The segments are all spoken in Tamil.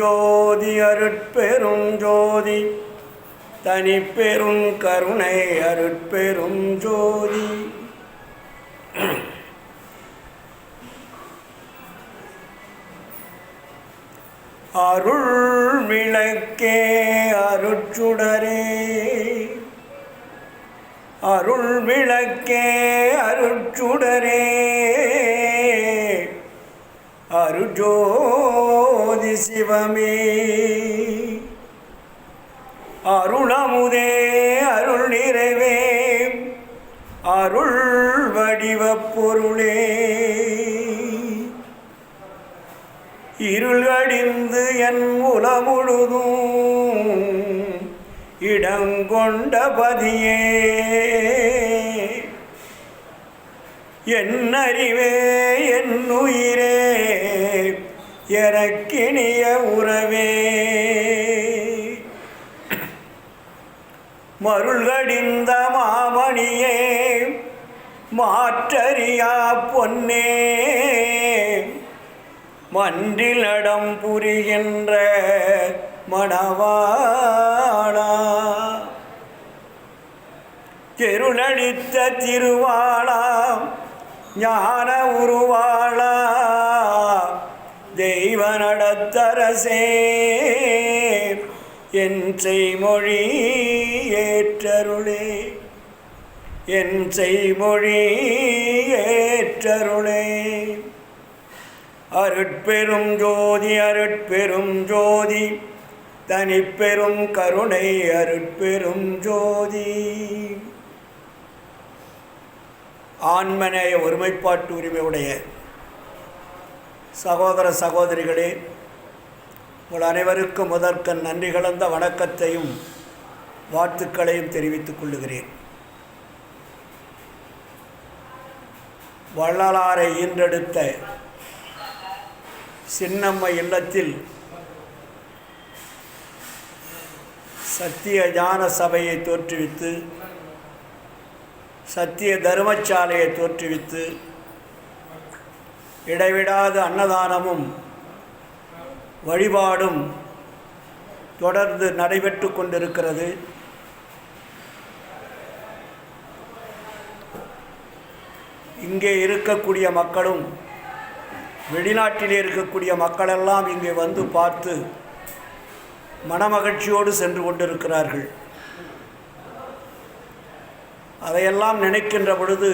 ஜோதி அருட்பெரும் ஜோதி தனிப்பெரும் கருணை அருட்பெரும் ஜோதி. அருள் விளக்கே அருட்சுடரே, அருள் விளக்கே அருட்சுடரே, அருஜோதி சிவமே, அருளமுதே அருள் நிறைவே, அருள் வடிவப் பொருளே, இருளடிந்து என் உலமுழுதும் இடங்கொண்ட பதியே, என் அறிவே என் உயிரே எனக்கினிய உறவே, மருள்கடிந்த மாமணியே மாற்றறியா பொன்னே, மன்றில் நடம் புரிகின்ற மணவாளா, தெருளடித்த திருவாளா ஞான உருவாளா, தெய்வ நடத்தரசே என் செய்மொழி ஏற்றருளே, என் செய்மொழி ஏற்றருளே. அருட்பெரும் ஜோதி அருட்பெரும் ஜோதி தனிப்பெரும் கருணை அருட்பெரும் ஜோதி. ஆன்மநேய ஒருமைப்பாட்டு உரிமையுடைய சகோதர சகோதரிகளே, உங்கள் அனைவருக்கும் முதற்கண் நன்றி கலந்த வணக்கத்தையும் வாழ்த்துக்களையும் தெரிவித்துக் கொள்ளுகிறேன். வள்ளலாரை ஈன்றெடுத்த சின்னம்மை இல்லத்தில் சத்திய ஞான சபையை தோற்றுவித்து, சத்திய தர்மசாலையை தோற்றுவித்து, இடைவிடாத அன்னதானமும் வழிபாடும் தொடர்ந்து நடைபெற்று கொண்டிருக்கிறது. இங்கே இருக்கக்கூடிய மக்களும் வெளிநாட்டிலே இருக்கக்கூடிய மக்களெல்லாம் இங்கே வந்து பார்த்து மனமகிழ்ச்சியோடு சென்று கொண்டிருக்கிறார்கள். அதையெல்லாம் நினைக்கின்ற பொழுது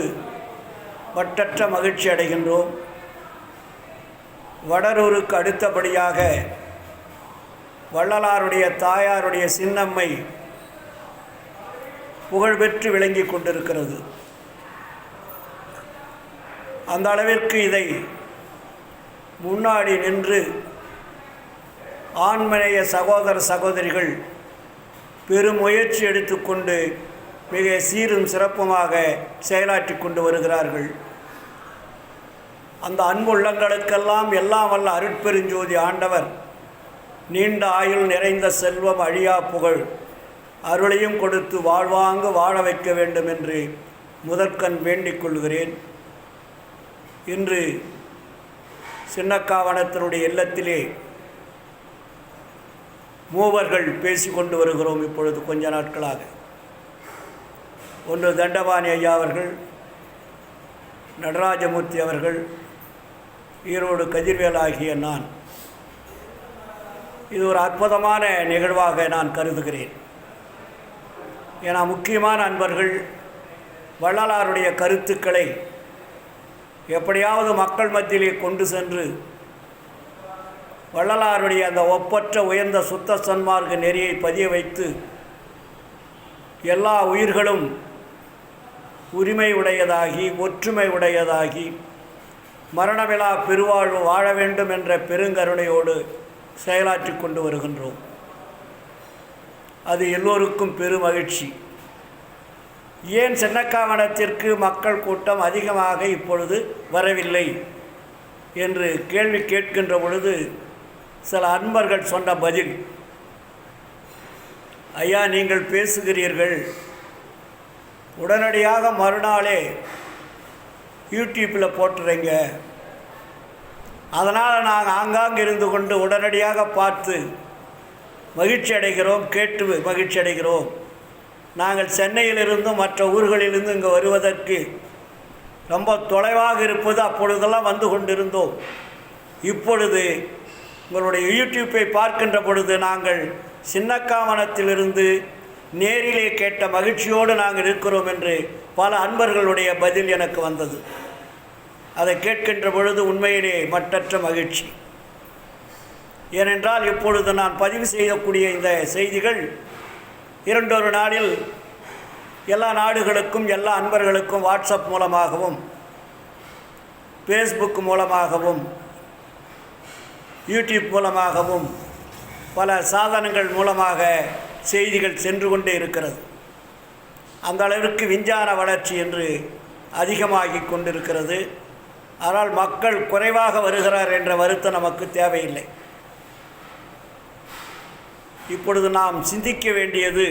வட்டற்ற மகிழ்ச்சி அடைகின்றோம். வடலூருக்கு அடுத்தபடியாக வள்ளலாருடைய தாயாருடைய சின்னம்மை புகழ்பெற்று விளங்கி கொண்டிருக்கிறது. அந்த அளவிற்கு இதை முன்னாடி நின்று ஆன்மநேய சகோதர சகோதரிகள் பெருமுயற்சி எடுத்துக்கொண்டு மிக சீரும் சிறப்புமாக செயலாற்றி கொண்டு வருகிறார்கள். அந்த அன்புள்ளங்களுக்கெல்லாம் எல்லாம் வல்ல அருட்பெருஞ்சோதி ஆண்டவர் நீண்ட ஆயுள் நிறைந்த செல்வம் அழியா புகழ் அருளையும் கொடுத்து வாழ்வாங்கு வாழ வைக்க வேண்டும் என்று முதற்கண் வேண்டிக் கொள்கிறேன். இன்று சின்னக்காவனத்தினுடைய இல்லத்திலே மூவர்கள் பேசிக்கொண்டு வருகிறோம். இப்பொழுது கொஞ்ச நாட்களாக ஒன்று தண்டபாணி ஐயா அவர்கள், நடராஜமூர்த்தி அவர்கள், ஈரோடு கதிர்வேல் ஆகிய நான். இது ஒரு அற்புதமான நிகழ்வாக நான் கருதுகிறேன். ஏன்னா முக்கியமான அன்பர்கள் வள்ளலாருடைய கருத்துக்களை எப்படியாவது மக்கள் மத்தியிலே கொண்டு சென்று வள்ளலாருடைய அந்த ஒப்பற்ற உயர்ந்த சுத்த சன்மார்க்க நெறியை பதிய வைத்து எல்லா உயிர்களும் உரிமை உடையதாகி ஒற்றுமை உடையதாகி மரணமிலா பெருவாழ்வு வாழ வேண்டும் என்ற பெருங்கருணையோடு செயலாற்றி கொண்டு வருகின்றோம். அது எல்லோருக்கும் பெருமகிழ்ச்சி. ஏன் சின்னக்காவனத்திற்கு மக்கள் கூட்டம் அதிகமாக இப்பொழுது வரவில்லை என்று கேள்வி கேட்கின்ற பொழுது சில அன்பர்கள் சொன்ன பதில், ஐயா நீங்கள் பேசுகிறீர்கள், உடனடியாக மறுநாளே யூடியூப்பில் போட்டுறீங்க, அதனால் நாங்கள் ஆங்காங்கே இருந்து கொண்டு உடனடியாக பார்த்து மகிழ்ச்சி அடைகிறோம், கேட்டு மகிழ்ச்சி அடைகிறோம். நாங்கள் சென்னையிலிருந்தும் மற்ற ஊர்களிலிருந்து இங்கே வருவதற்கு ரொம்ப தொலைவாக இருப்பது அப்பொழுதெல்லாம் வந்து கொண்டிருந்தோம். இப்பொழுது உங்களுடைய யூடியூப்பை பார்க்கின்ற பொழுது நாங்கள் சின்னக்காமனத்திலிருந்து நேரிலே கேட்ட மகிழ்ச்சியோடு நாங்கள் இருக்கிறோம் என்று பல அன்பர்களுடைய பதில் எனக்கு வந்தது. அதை கேட்கின்ற பொழுது உண்மையிலே மட்டற்ற மகிழ்ச்சி. ஏனென்றால் இப்பொழுது நான் பதிவு செய்யக்கூடிய இந்த செய்திகள் 2 நாளில் எல்லா நாடுகளுக்கும் எல்லா அன்பர்களுக்கும் வாட்ஸ்அப் மூலமாகவும் ஃபேஸ்புக் மூலமாகவும் யூடியூப் மூலமாகவும் பல சாதனங்கள் மூலமாக செய்திகள் சென்று கொண்டே இருக்கிறது. அந்த அளவிற்கு விஞ்ஞான வளர்ச்சி என்று அதிகமாகி கொண்டிருக்கிறது. ஆனால் மக்கள் குறைவாக வருகிறார் என்ற வருத்தம் நமக்கு தேவையில்லை. இப்பொழுது நாம் சிந்திக்க வேண்டியது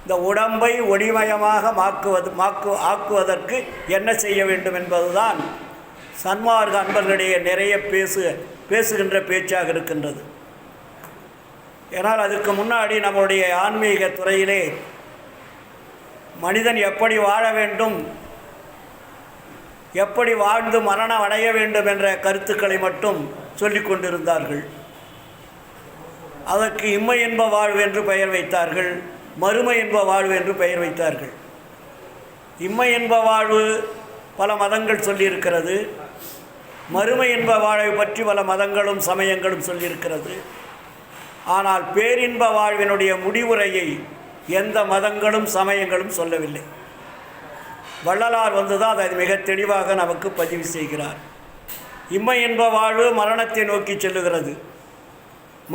இந்த உடம்பை ஒளிமயமாக ஆக்குவதற்கு என்ன செய்ய வேண்டும் என்பதுதான் சன்மார்க்க அன்பர்களிடையே நிறைய பேசுகின்ற பேச்சாக இருக்கின்றது. ஏனால் அதுக்கு முன்னாடி நம்முடைய ஆன்மீக துறையிலே மனிதன் எப்படி வாழ வேண்டும், எப்படி வாழ்ந்து மரணம் அடைய வேண்டும் என்ற கருத்துக்களை மட்டும் சொல்லிக் கொண்டிருந்தார்கள். அதற்கு இம்மை என்ப வாழ்வு என்று பெயர் வைத்தார்கள், மறுமை என்ப வாழ்வு என்று பெயர் வைத்தார்கள். இம்மை என்ப வாழ்வு பல மதங்கள் சொல்லியிருக்கிறது, மறுமை என்ப வாழ்வை பற்றி பல மதங்களும் சமயங்களும் சொல்லியிருக்கிறது. ஆனால் பேரின்ப வாழ்வினுடைய முடிவுரையை எந்த மதங்களும் சமயங்களும் சொல்லவில்லை. வள்ளலார் வந்துதான் அதை மிக தெளிவாக நமக்கு பதிவு செய்கிறார். இம்மை என்ப வாழ்வு மரணத்தை நோக்கி செல்லுகிறது,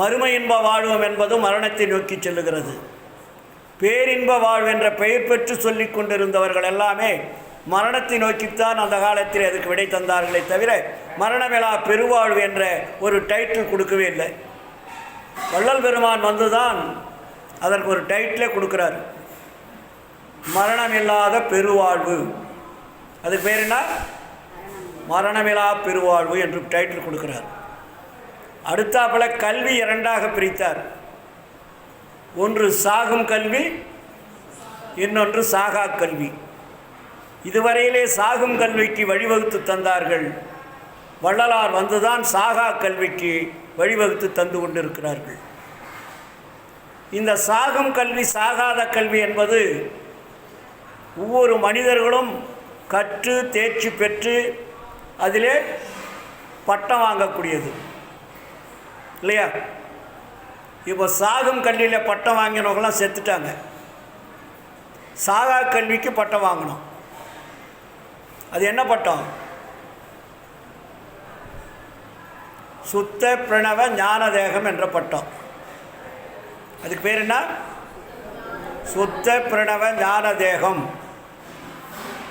மறுமை இன்ப வாழ்வும் என்பதும் மரணத்தை நோக்கி செல்லுகிறது. பேரின்ப வாழ்வு என்ற பெயர் பெற்று சொல்லி கொண்டிருந்தவர்கள் எல்லாமே மரணத்தை நோக்கித்தான் அந்த காலத்தில் அதுக்கு விடை தந்தார்களே தவிர மரணமிலா பெருவாழ்வு என்ற ஒரு டைட்டில் கொடுக்கவே இல்லை. வள்ளல் பெருமான் வந்துதான் அதற்கு ஒரு டைட்டிலே கொடுக்குறார், மரணமில்லாத பெருவாழ்வு. அது பேர் என்ன? மரணமிலா பெருவாழ்வு என்று டைட்டில் கொடுக்கிறார். அடுத்தாப்புல கல்வி 2ஆக பிரித்தார். ஒன்று சாகும் கல்வி, இன்னொன்று சாகா கல்வி. இதுவரையிலே சாகும் கல்விக்கு வழிவகுத்து தந்தார்கள். வள்ளலார் வந்துதான் சாகா கல்விக்கு வழிவகுத்து தந்து கொண்டிருக்கிறார்கள். இந்த சாகும் கல்வி சாகாத கல்வி என்பது ஒவ்வொரு மனிதர்களும் கற்று தேர்ச்சி பெற்று அதிலே பட்டம் வாங்கக்கூடியது இல்லையா? இப்போ சாகும் கல்வியில் பட்டம் வாங்கினவங்களாம் செத்துட்டாங்க. சாகா கல்விக்கு பட்டம் வாங்கணும். அது என்ன பட்டம்? சுத்த பிரணவ ஞான தேகம் என்ற பட்டம். அதுக்கு பேர் என்ன? சுத்த பிரணவ ஞான தேகம்.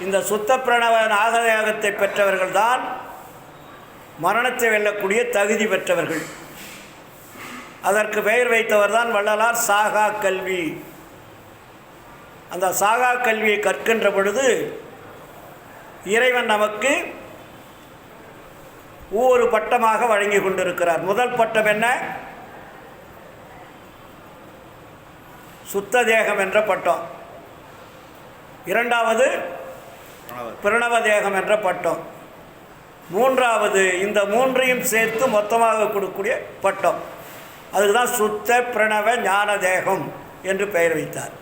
இந்த சுத்த பிரணவ நாகதேகத்தை பெற்றவர்கள் தான் மரணத்தை வெல்லக்கூடிய தகுதி பெற்றவர்கள். அதற்கு பெயர் வைத்தவர் தான் வள்ளலார் சாகா கல்வி. அந்த சாகா கல்வியை கற்கின்ற பொழுது இறைவன் நமக்கு ஒவ்வொரு பட்டமாக வழங்கி கொண்டிருக்கிறார். முதல் பட்டம் என்ன? சுத்த தேகம் என்ற பட்டம். இரண்டாவது பிரணவ தேகம் என்ற பட்டம். மூன்றாவது இந்த மூன்றையும் சேர்த்து மொத்தமாக கொடுக்கக்கூடிய பட்டம். அதுதான் சுத்த பிரணவ ஞான தேகம் என்று பெயர் வைத்தார்.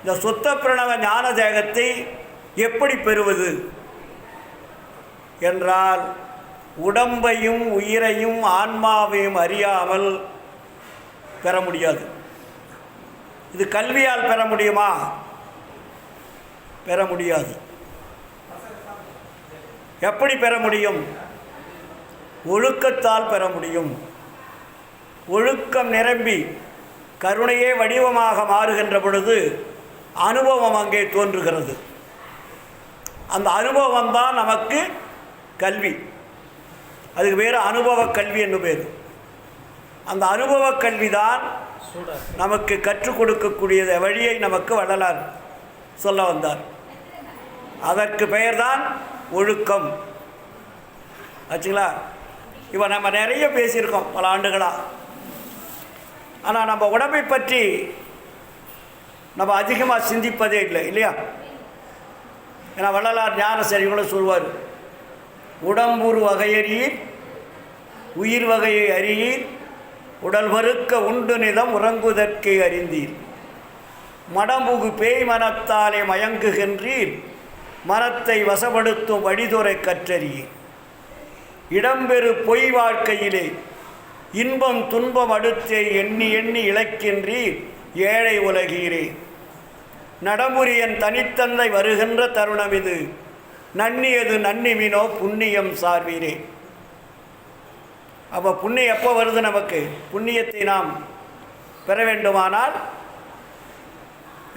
இந்த சுத்த பிரணவ ஞான தேகத்தை எப்படி பெறுவது என்றால், உடம்பையும் உயிரையும் ஆன்மாவையும் அறியாமல் பெற முடியாது. இது கல்வியால் பெற முடியுமா? பெற முடியாது. எப்படி பெற முடியும்? ஒழுக்கத்தால் பெற முடியும். ஒழுக்கம் நிரம்பி கருணையே வடிவமாக மாறுகின்ற பொழுது அனுபவம் அங்கே தோன்றுகிறது. அந்த அனுபவம் தான் நமக்கு கல்வி. அதுக்கு பேர் அனுபவ கல்வி என்று பேர். அந்த அனுபவ கல்வி தான் நமக்கு கற்றுக் கொடுக்கக்கூடிய வழியை நமக்கு வள்ளலார் சொல்ல வந்தார். அதற்கு பெயர்தான் ஒழுக்கம். ஆச்சுங்களா? இப்போ நம்ம நிறைய பேசியிருக்கோம் பல ஆண்டுகளாக. ஆனால் நம்ம உடம்பை பற்றி நம்ம அதிகமாக சிந்திப்பதே இல்லை, இல்லையா? ஏன்னா வள்ளலார் ஞான சரிகளும் சொல்வார், உடம்புறு வகையறியீர் உயிர் வகையை அறியீர் உடல் வறுக்க உண்டு நிதம் உறங்குதற்கு அறிந்தீர் மடம்புகு பேய் மனத்தாலே மயங்குகின்றீர் மனத்தை வசப்படுத்தும் வழிதுறை கற்றறியீர் இடம்பெறு பொய் வாழ்க்கையிலே இன்பம் துன்பம் அடுத்தே எண்ணி எண்ணி இழைக்கின்றீர் ஏழை உலகீரே நடமுறியன் தனித்தந்தை வருகின்ற தருணம் இது நன்னியது நன்னிமினோ புண்ணியம் சார்வீரே. அப்போ புண்ணியம் எப்போ வருது? நமக்கு புண்ணியத்தை நாம் பெற வேண்டுமானால்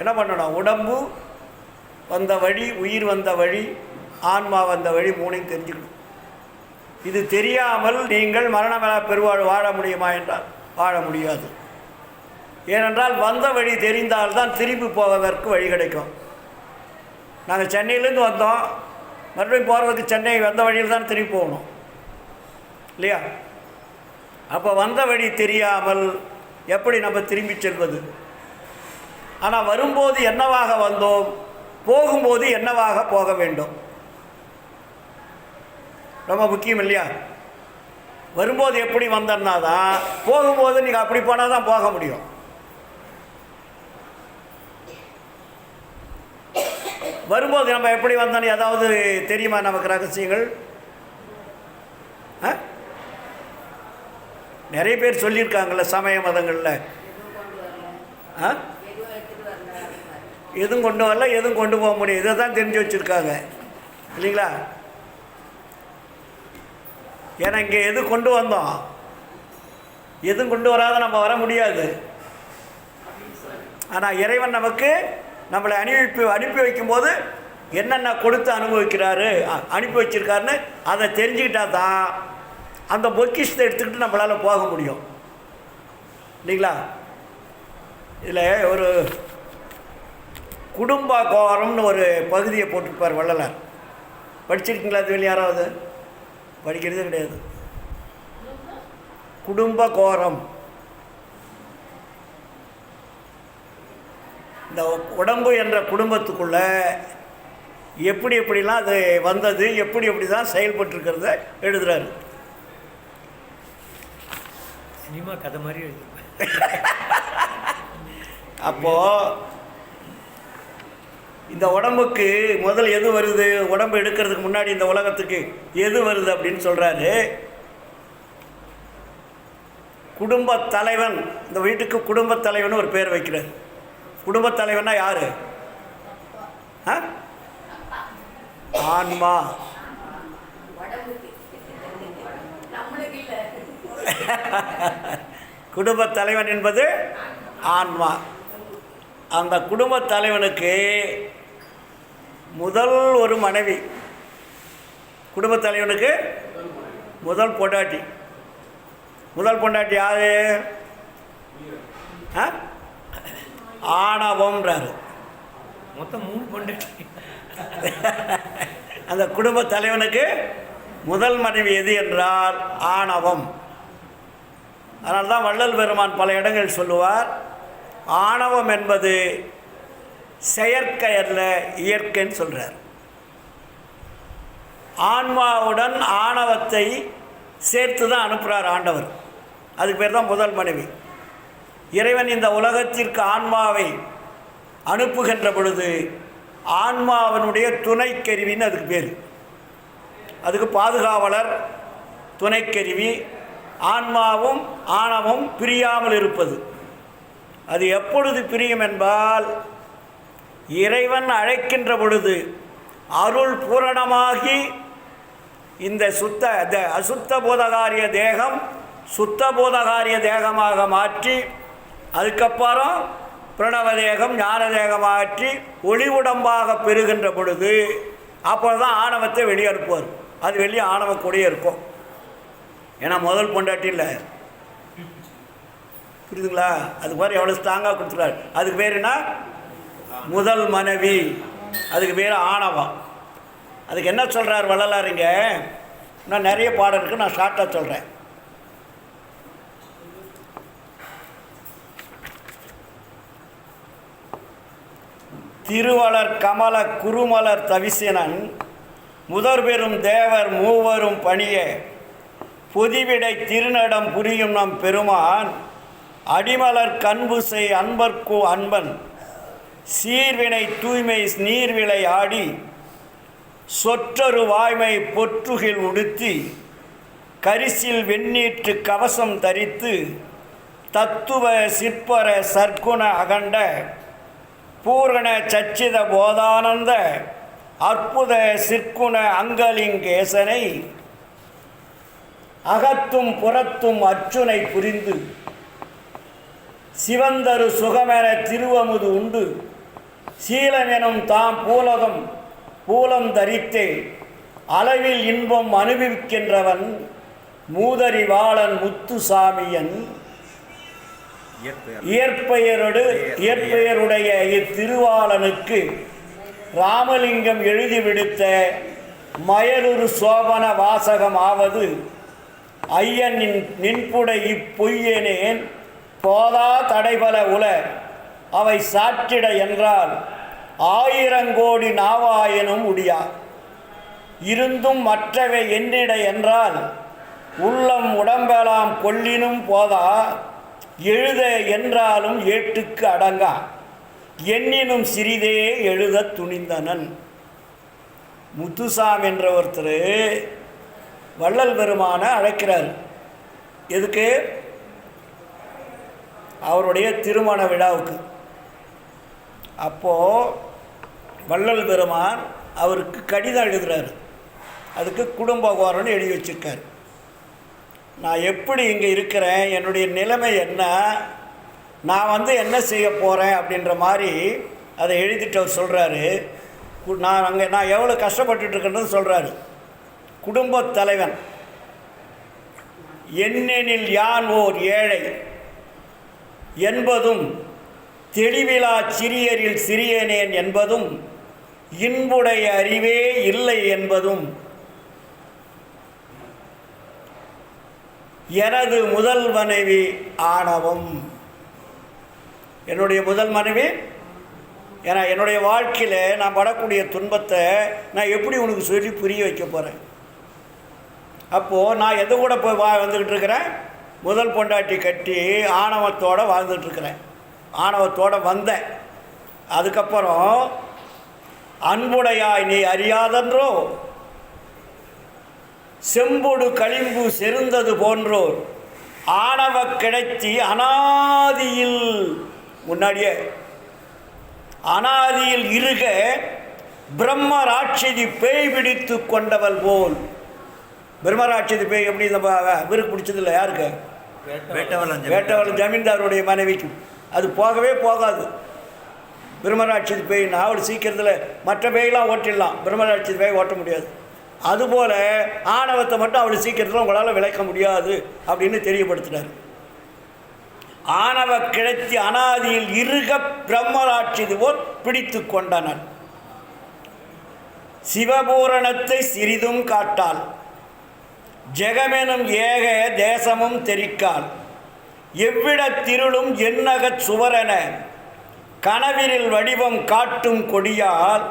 என்ன பண்ணணும்? உடம்பு வந்த வழி, உயிர் வந்த வழி, ஆன்மா வந்த வழி, மூணையும் தெரிஞ்சுக்கணும். இது தெரியாமல் நீங்கள் மரணமில்லா பெருவாழ் வாழ முடியுமா என்றால் வாழ முடியாது. ஏனென்றால் வந்த வழி தெரிந்தால்தான் திரும்பி போவதற்கு வழி கிடைக்கும். நாங்கள் சென்னையிலேருந்து வந்தோம், மறுபடியும் போகிறதுக்கு சென்னை வந்த வழியில் தான் திரும்பி போகணும், இல்லையா? அப்போ வந்த வழி தெரியாமல் எப்படி நம்ம திரும்பி செல்வது? ஆனால் வரும்போது என்னவாக வந்தோம், போகும்போது என்னவாக போக வேண்டும், ரொம்ப முக்கியம், இல்லையா? வரும்போது எப்படி வந்தோம்னா தான் போகும்போது நீங்கள் அப்படி போனால் தான் போக முடியும். வரும்போது நம்ம எப்படி வந்தோன்னு ஏதாவது தெரியுமா நமக்கு ரகசியங்கள்? நிறைய பேர் சொல்லியிருக்காங்கள்ல சமய மதங்களில், எதுவும் கொண்டு வரல, எதுவும் கொண்டு போக முடியும், இதை தான் தெரிஞ்சு வச்சுருக்காங்க, இல்லைங்களா? ஏன்னா இங்கே எது கொண்டு வந்தோம், எதுவும் கொண்டு வராத நம்ம வர முடியாது. ஆனால் இறைவன் நமக்கு நம்மளை அனுப்பி வைக்கும்போது என்னென்ன கொடுத்து அனுபவிக்கிறாரு, அனுப்பி வச்சிருக்காருன்னு அதை தெரிஞ்சுக்கிட்டா தான் அந்த பொக்கிஷத்தை எடுத்துக்கிட்டு நம்மளால் போக முடியும், இல்லைங்களா? இதில் ஒரு குடும்ப கோரம்னு ஒரு பகுதியை போட்டிருப்பார் வள்ளலார். படிச்சிருக்கீங்களா? அது வெளியே யாராவது படிக்கிறதே கிடையாது. குடும்ப கோரம், இந்த உடம்பு என்ற குடும்பத்துக்குள்ள எப்படி எப்படிலாம் அது வந்தது, எப்படி எப்படி தான் செயல்பட்டுருக்கிறத எழுதுகிறாரு. சினிமா கதை மாதிரி எழுது. அப்போது இந்த உடம்புக்கு முதல் எது வருது, உடம்பு எடுக்கிறதுக்கு முன்னாடி இந்த உலகத்துக்கு எது வருது அப்படின்னு சொல்கிறாரு. குடும்பத் தலைவன், இந்த வீட்டுக்கு குடும்பத் தலைவன் ஒரு பேர் வைக்கிறார். குடும்பத் தலைவன்னா யார்? ஆன்மா. குடும்பத் தலைவன் என்பது ஆன்மா. அந்த குடும்பத் தலைவனுக்கு முதல் ஒரு மனைவி, குடும்பத் தலைவனுக்கு முதல் பொண்டாட்டி. முதல் பொண்டாட்டி யாரு? ஆணவம்ன்றாரு. மொத்தம் 3 பொண்டாட்டி. அந்த குடும்பத் தலைவனுக்கு முதல் மனைவி எது என்றால் ஆணவம். அதனால தான் வள்ளல் பெருமான் பல இடங்கள் சொல்லுவார், ஆணவம் என்பது செயற்கை அல்ல, இயற்கைன்னு சொல்கிறார். ஆன்மாவுடன் ஆணவத்தை சேர்த்து தான் அனுப்புகிறார் ஆண்டவர். அதுக்கு பேர் தான் முதல் மனைவி. இறைவன் இந்த உலகத்திற்கு ஆன்மாவை அனுப்புகின்ற பொழுது ஆன்மாவனுடைய துணைக்கருவின்னு அதுக்கு பேர். அதுக்கு பாதுகாவலர், துணைக்கருவி. ஆன்மாவும் ஆணவம் பிரியாமல் இருப்பது. அது எப்பொழுது பிரியும் என்பால், இறைவன் அழைக்கின்ற பொழுது அருள் பூரணமாகி இந்த அசுத்த போதகாரிய தேகம் சுத்த போதகாரிய தேகமாக மாற்றி, அதுக்கப்புறம் பிரணவ தேகம் ஞான தேகமாற்றி ஒளி உடம்பாக பெறுகின்ற பொழுது அப்பொழுது தான் ஆணவத்தை வெளியே அனுப்புவார். அது வெளியே ஆணவக்கூடியே இருக்கும். ஏன்னா முதல் பொண்டாட்டி இல்லை, புரியுதுங்களா? அது மாதிரி எவ்வளோ ஸ்ட்ராங்காக கொடுத்துருக்காரு. அதுக்கு பேர் என்ன? முதல் மனைவி. அதுக்கு பேர் ஆணவம். அதுக்கு என்ன சொல்கிறார் வள்ளலாருங்க? நான் நிறைய பாடம் இருக்குது, நான் ஷார்ட்டாக சொல்கிறேன். திருவளர் கமல குருமலர் தவிசினன் முதற்பெரும் தேவர் மூவரும் பணிய பொதிவிடை திருநடம் புரியும் நம் பெருமான் அடிமலர் கண்புசை அன்பர்க்கு அன்பன் சீர்வினை தூய்மை நீர்விளை ஆடி சொற்றொரு வாய்மை பொற்றுகில் உடுத்தி கரிசில் வெண்ணீற்று கவசம் தரித்து தத்துவ சிற்பர சற்குண அகண்ட பூரண சச்சித போதானந்த அற்புத சிற்குண அங்கலிங்கேசனை அகத்தும் புறத்தும் அர்ச்சுனை புரிந்து சிவந்தரு சுகமென திருவமுது உண்டு சீலமெனும் தாம் பூலம் தரித்தே அளவில் இன்பம் அனுபவிக்கின்றவன் மூதறிவாளன் முத்துசாமியன் இயற்பெயருடைய இத்திருவாளனுக்கு ராமலிங்கம் எழுதி விடுத்த மயலுரு சோபன வாசகம் ஆவது ஐயன் நின்புடை இப்பொய்யனேன் போதா தடைபல உல அவை சாற்றிட என்றால் 1000 கோடி நாவாயனும் முடியா இருந்தும் மற்றவை எண்ணிட என்றால் உள்ளம் உடம்பெலாம் கொள்ளினும் போதா எழுத என்றாலும் ஏட்டுக்கு அடங்கா எண்ணினும் சிறிதே எழுத துணிந்தனன். முத்துசாமி என்ற ஒருத்தர் வள்ளல் பெருமான அழைக்கிறார். எதுக்கு? அவருடைய திருமண விழாவுக்கு. அப்போது வள்ளல் பெருமான் அவருக்கு கடிதம் எழுதுகிறார். அதுக்கு குடும்ப கோரம்னு எழுதி வச்சுருக்கார். நான் எப்படி இங்கே இருக்கிறேன், என்னுடைய நிலைமை என்ன, நான் என்ன செய்ய போகிறேன் அப்படின்ற மாதிரி அதை எழுதிட்டு அவர் சொல்கிறாரு. நான் எவ்வளோ கஷ்டப்பட்டுருக்கேன்னு சொல்கிறாரு. குடும்பத் தலைவன் என்னெனில் யான் ஓர் ஏழை என்பதும் தெளிவிலா சிறியரில் சிறியனேன் என்பதும் இன்புடைய அறிவே இல்லை என்பதும் எனது முதல் மனைவி ஆணவம். என்னுடைய முதல் மனைவி, ஏன்னா என்னுடைய வாழ்க்கையில் நான் படக்கூடிய துன்பத்தை நான் எப்படி உனக்கு சொல்லி புரிய வைக்க போகிறேன்? அப்போது நான் எது கூட போய் வந்துக்கிட்டு இருக்கிறேன்? முதல் பொண்டாட்டி கட்டி ஆணவத்தோடு வாழ்ந்துட்டுருக்கிறேன். ஆணவத்தோடு வந்தேன். அதுக்கப்புறம் அன்புடையாய் நீ அறியாதன்றோ செம்பொடு களிம்பு செருந்தது போன்றோர் ஆணவ கிடைச்சி அனாதியில் முன்னாடியே அனாதியில் இருக பிரம்மராட்சதி பேய் பிடித்து கொண்டவள் போல். பிரம்மராட்சதி பேய் எப்படி இந்த விருக்கு பிடிச்சதில்லை யாருக்கு? வேட்டவளம் ஜமீன்தாருடைய மனைவிக்கு. அது போகவே போகாது. பிரம்மராட்சதி பேய்னா அவள் சீக்கிரத்தில் மற்ற பேயெல்லாம் ஓட்டிடலாம், பிரம்மராட்சதி பேய் ஓட்ட முடியாது. அதுபோல் ஆணவத்தை மட்டும் அவள் சீக்கிரத்தில் உங்களால் விளக்க முடியாது அப்படின்னு தெரியப்படுத்தினார். ஆணவ கிளர்ச்சி அனாதியில் இருக பிரம்மராட்சதி போல் பிடித்து கொண்டனன். சிவபூரணத்தை சிறிதும் காட்டாள் ஜெகமெனும் ஏக தேசமும் தெரிக்காள் எவ்விடத் திருளும் எண்ணகச் சுவரென கனவிரில் வடிவம் காட்டும் கொடியால்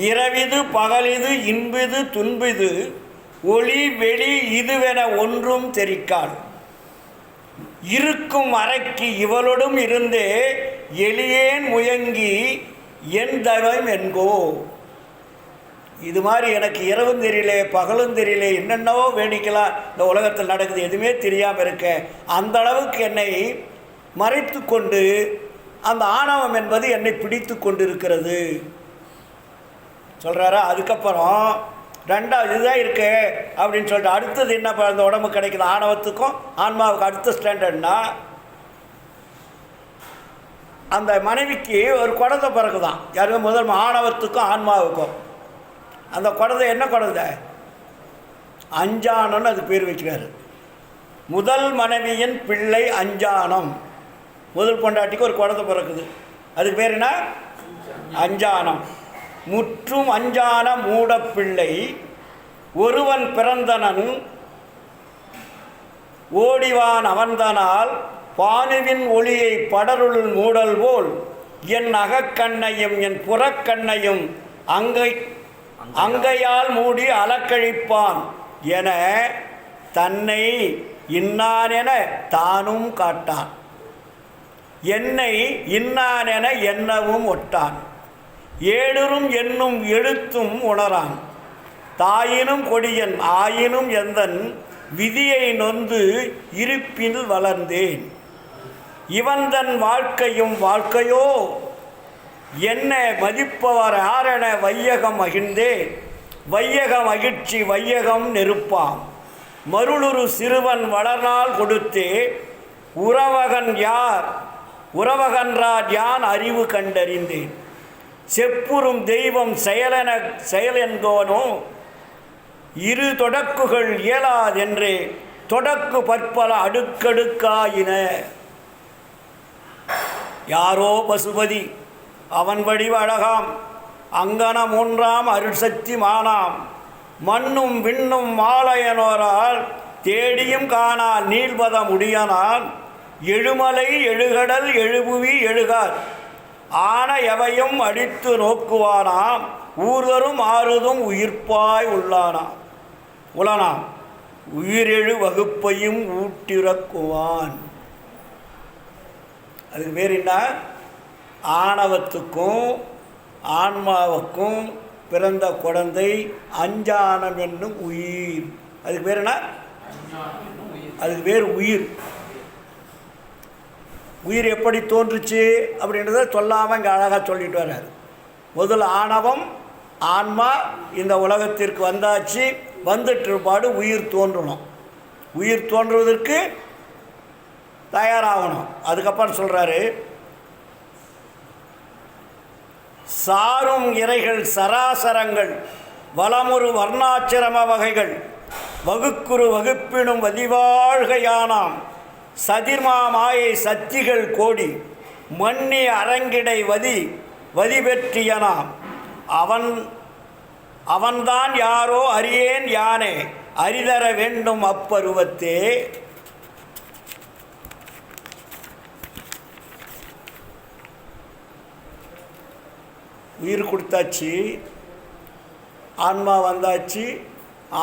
இரவிது பகலிது இன்பிது துன்பிது ஒளி வெளி இதுவென ஒன்றும் தெரிக்காள் இருக்கும் அறைக்கு இவளோடும் இருந்தே எளியேன் முயங்கி என் தவம் என்கோ. இது மாதிரி எனக்கு இரவும் தெரியல பகலும் தெரியல, என்னென்னவோ வேடிக்கலாம் இந்த உலகத்தில் நடக்குது, எதுவுமே தெரியாமல் இருக்க. அந்த அளவுக்கு என்னை மறைத்து கொண்டு அந்த ஆணவம் என்பது என்னை பிடித்து கொண்டு இருக்கிறது சொல்கிறாரா. அதுக்கப்புறம் ரெண்டாவது இதுதான் இருக்கு அப்படின்னு சொல்லிட்டு அடுத்தது என்ன அந்த உடம்பு கிடைக்குது? ஆணவத்துக்கும் ஆன்மாவுக்கு அடுத்த ஸ்டாண்டர்ட்னா அந்த மனைவிக்கு ஒரு குழந்தை பிறகுதான். யாருமே முதல் ஆணவத்துக்கும் ஆன்மாவுக்கும். அந்த குழந்தை என்ன குழந்தை? அஞ்சானம்னு அது பேர் வைக்கிறாரு. முதல் மனைவியின் பிள்ளை அஞ்சானம். முதல் பொண்டாட்டிக்கு ஒரு குழந்தை பிறக்குது, அதுக்கு பேர் என்ன? அஞ்சானம். முற்றும் அஞ்சான மூடப்பிள்ளை ஒருவன் பிறந்தனன் ஓடிவான் அவன்தனால் பானுவின் ஒளியை படருள் மூடல் போல் என் அகக்கண்ணையும் என் புறக்கண்ணையும் அங்கையால் மூடி அலக்கழிப்பான் என தன்னை இன்னானென தானும் காட்டான். என்னை இன்னானென எண்ணவும் ஒட்டான். ஏடுறும் என்னும் எழுத்தும் உணரான். தாயினும் கொடியன் ஆயினும் எந்தன் விதியை நொந்து இருப்பில் வளர்ந்தேன். இவன் தன் வாழ்க்கையும் வாழ்க்கையோ என்ன மதிப்பவர் ஆரென வையகம் மகிழ்ந்தே வையக மகிழ்ச்சி வையகம் நெருப்பாம். மருளுரு சிறுவன் வளர்நாள் கொடுத்தே உறவகன் யார் உறவகன்றார் யான் அறிவு கண்டறிந்தேன். செப்புறும் தெய்வம் செயலென்கோனோ இரு தொடக்குகள் இயலாதென்றே தொடக்கு பற்பல அடுக்கடுக்காயின. யாரோ பசுபதி அவன் வடிவ அழகாம் அங்கன மூன்றாம் அருட்சக்தி மானாம். மண்ணும் விண்ணும் மாலையனோரால் தேடியும் காணால் நீள்வத முடியனால் எழுமலை எழுகடல் எழுபுவி எழுகார் ஆன எவையும் அடித்து நோக்குவானாம். ஊர்தரும் ஆறுதும் உயிர்ப்பாய் உளனாம் உயிரெழு வகுப்பையும் ஊட்டிறக்குவான். அதுக்கு பேர் என்ன? ஆணவத்துக்கும் ஆன்மாவுக்கும் பிறந்த குழந்தை அஞ்ஞானம் என்னும் உயிர். அதுக்கு பேர் என்ன? அதுக்கு பேர் உயிர். உயிர் எப்படி தோன்றுச்சு அப்படின்றத சொல்லாமல் இங்கே அழகாக சொல்லிட்டு வர்றாரு. முதல் ஆணவம் ஆன்மா இந்த உலகத்திற்கு வந்தாச்சு. வந்துட்டுப்பாடு உயிர் தோன்றணும். உயிர் தோன்றுவதற்கு தயாராகணும். அதுக்கப்புறம் சொல்கிறாரு, சாரும் இறைகள் சராசரங்கள் வளமுறு வர்ணாச்சிரம வகைகள் வகுக்குறு வகுப்பினும் வதிவாழ்கையானாம். சதிர்மா மாயை சக்திகள் கோடி மன்னி அரங்கிடை வதி பெற்றியனாம். அவன்தான் யாரோ அறியேன் யானே அறிதர வேண்டும் அப்பருவத்தே. உயிர் கொடுத்தாச்சு, ஆன்மா வந்தாச்சு,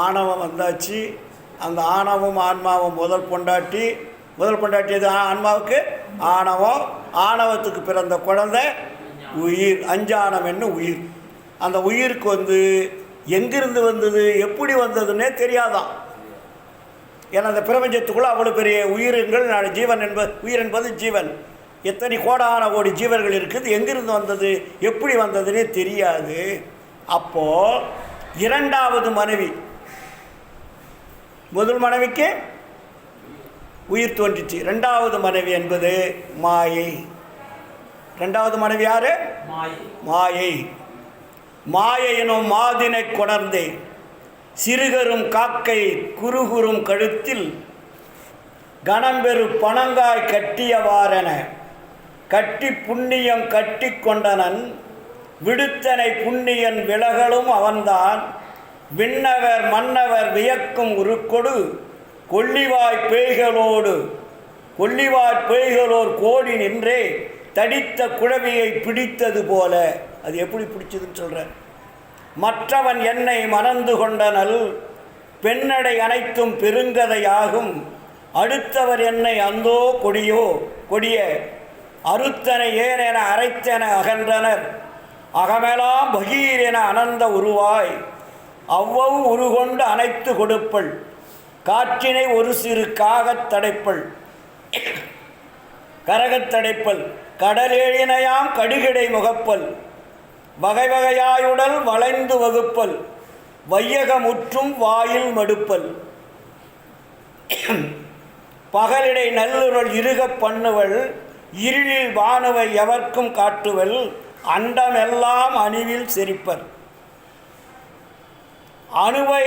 ஆணவம் வந்தாச்சு. அந்த ஆணவம் ஆன்மாவும் முதல் பொண்டாட்டி எது? ஆன்மாவுக்கு ஆணவம், ஆணவத்துக்கு பிறந்த குழந்தை உயிர், அஞ்ஞானம் என்ன உயிர். அந்த உயிருக்கு எங்கிருந்து வந்தது எப்படி வந்ததுன்னே தெரியாதான். ஏன்னா அந்த பிரபஞ்சத்துக்குள்ளே அவ்வளோ பெரிய உயிர்கள், ஜீவன் உயிர் என்பது ஜீவன், எத்தனை கோடான கோடி ஜீவர்கள் இருக்குது, எங்கிருந்து வந்தது எப்படி வந்ததுன்னே தெரியாது. அப்போது இரண்டாவது மனைவி, முதல் மனைவிக்கு உயிர் தோன்றிச்சு. ரெண்டாவது மனைவி என்பது மாயை. ரெண்டாவது மனைவி யாரு? மாயை. மாயை எனும் மாதினை கொணர்ந்தே சிறுகரும் காக்கை குறுகுறும் கழுத்தில் கணம்பெரு பணங்காய் கட்டியவாறென கட்டி புண்ணியம் கட்டி கொண்டனன் விடுத்தனை புண்ணியன் விலகலும் அவன்தான். விண்ணவர் மன்னவர் வியக்கும் உருக்கொடு கொள்ளிவாய் பேய்களோர் கோடி நின்றே தடித்த குழவியை பிடித்தது போல. அது எப்படி பிடிச்சதுன்னு சொல்கிறேன். மற்றவன் என்னை மணந்து கொண்டனல் பெண்ணடை அனைத்தும் பெருங்கதையாகும். அடுத்தவர் என்னை அந்தோ கொடிய அறுத்தனை ஏனென அரைத்தென அகன்றனர். அகமெலாம் பகீர் என அனந்த உருவாய் அவ்வளவு உருகொண்டு அனைத்து கொடுப்பள். காற்றினை ஒரு சிறு கரகத்தடைப்பல் கடலேழினையாம் கடுகிடை முகப்பல் வகை வகையாயுடல் வளைந்து வகுப்பல் வையகமுற்றும் வாயில் மடுப்பல் பகலிடை நல்லுரல் இருகப் பண்ணுவள் இருளில் வானுவை எவர்க்கும் காட்டுவல் அண்டமெல்லாம் அணுவில் செறிப்பர் அணுவை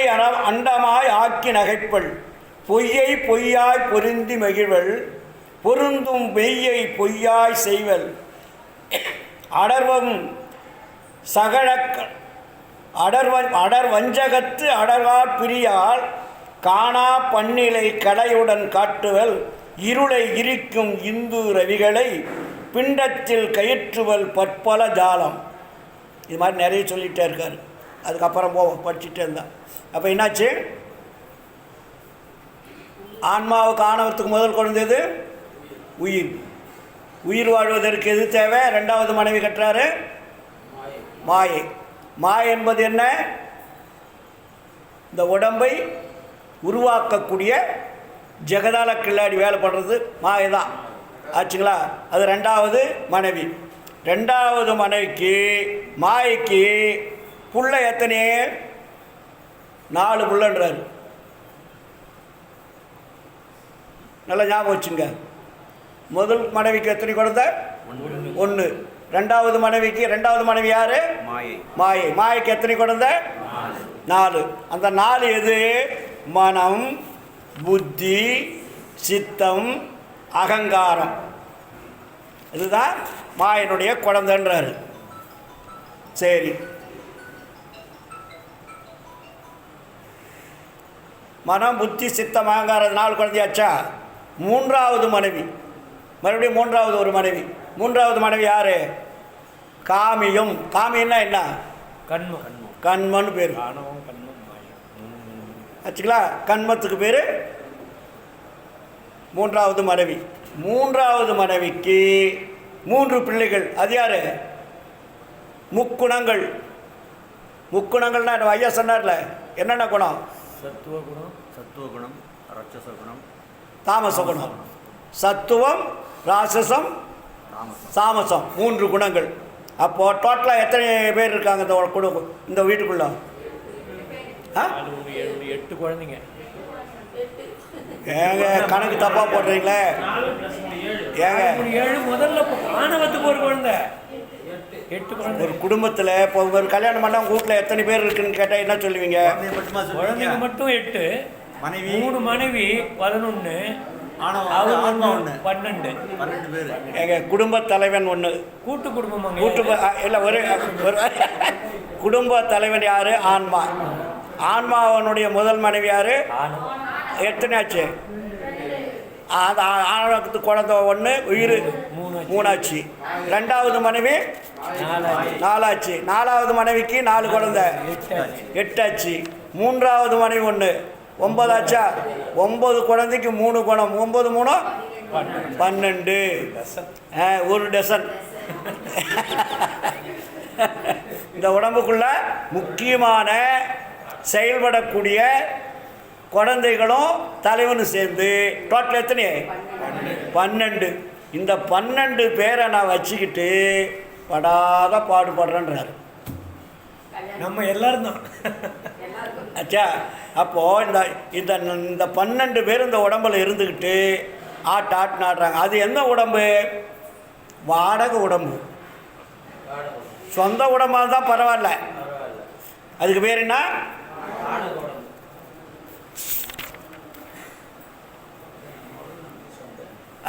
அண்டமாய் ஆக்கி நகைப்பள் பொய்யை பொய்யாய் பொருந்தி மகிழ்வள் பொருந்தும் மெய்யை பொய்யாய் செய்வல் அடர்வம் அடர் வஞ்சகத்து அடர்காற் பிரியால் காணா பன்னிலை கடையுடன் காட்டுவல் இருளை இரிக்கும் இந்து ரவிகளை பிண்டத்தில் கயிற்றுவல் பற்பல ஜாலம். இது மாதிரி நிறைய சொல்லிகிட்டே இருக்கார். அதுக்கப்புறம் போவோம், படிச்சுட்டே இருந்தான். அப்போ என்னாச்சு? ஆன்மாவுக்கு ஆணவத்துக்கு முதல் குழந்தது உயிர். உயிர் வாழ்வதற்கு எது தேவை? ரெண்டாவது மனைவி கட்டுறாரு, மாயை. மாயை என்பது என்ன? இந்த உடம்பை உருவாக்கக்கூடிய ஜெகதால கில்லாடி வேலை பண்ணுறது மாயை தான். ஆச்சுங்களா? அது ரெண்டாவது மனைவி. ரெண்டாவது மனைவிக்கு மாயைக்கு புள்ள எத்தனை? 4 புள்ளன்றார். நல்லா ஞாபகம் வச்சுங்க. முதல் மனைவிக்கு எத்தனை குழந்தை? 1. ரெண்டாவது மனைவி யாரு? மாயை. மாயைக்கு எத்தனை குழந்தை? 4. அந்த 4 எது? மனம், புத்தி, சித்தம், அகங்காரம். இதுதான் மாயனுடைய குழந்தைன்றாரு. சரி, மனம், புத்தி, சித்தம், அகங்காரம் 4 குழந்தையாச்சா? மூன்றாவது மனைவி, மறுபடியும் மூன்றாவது ஒரு மனைவி. மூன்றாவது மனைவி யாரு? காமியும். காமின்னா என்ன? கண்மன்னு பேர். ஆச்சுங்களா? கண்மத்துக்கு பேர் மூன்றாவது மனைவி. மூன்றாவது மனைவிக்கு 3 பிள்ளைகள். அது யாரு? முக்குணங்கள். முக்குணங்கள்னா ஐயா சொன்னார்ல, என்னென்ன குணம்? சத்துவகுணம், ராட்சசகுணம், தாமசகுணம். சத்துவம், ராட்சசம், தாமசம் 3 குணங்கள். அப்போது டோட்டலாக எத்தனை பேர் இருக்காங்க இந்த வீட்டுக்குள்ள? 8 குழந்தைங்க. ஏங்க கணக்கு தப்பாக போடுறீங்களே? ஏங்க 7 முதல்ல ஆணவத்துக்கு ஒரு குழந்தை, 8 குழந்தை. ஒரு குடும்பத்தில் இப்போ ஒரு கல்யாணம் பண்ணால் உங்கள் வீட்டில் எத்தனை பேர் இருக்குன்னு கேட்டால் என்ன சொல்லுவீங்க? குழந்தைங்க மட்டும் 8, 3 மனைவி 11, 12 பேர். எங்க குடும்ப தலைவன் 1. கூட்டு குடும்பம். இல்லை, ஒரு குடும்ப தலைவன் யாரு? ஆன்மா. ஆன்மாவனுடைய முதல் மனைவி யாரு? எத்தனை ஆச்சு? அது ஆணவத்துக்கு குழந்தை 1, உயிர் 3 ஆச்சு. ரெண்டாவது மனைவி 4 ஆச்சு. 4வது மனைவிக்கு 4 குழந்தை 8 ஆச்சு. மூன்றாவது மனைவி 1, 9 ஆச்சா? 9 குழந்தைக்கு 3 குணம். 9 3 12. ஒரு டசன். இந்த உடம்புக்குள்ள முக்கியமான செயல்படக்கூடிய குழந்தைகளும் தலைவனும் சேர்ந்து டோட்டல் எத்தனை? 12. இந்த 12 பேரை நான் வச்சுக்கிட்டு படாத பாடுபடுறேன்றார். நம்ம எல்லாரும் தான். ஆச்சா? அப்போது இந்த இந்த 12 பேர் இந்த உடம்பில் இருந்துக்கிட்டு ஆட்டுனாடுறாங்க. அது எந்த உடம்பு? வாடகை உடம்பு. சொந்த உடம்பாக தான் பரவாயில்ல. அதுக்கு பேர் என்ன?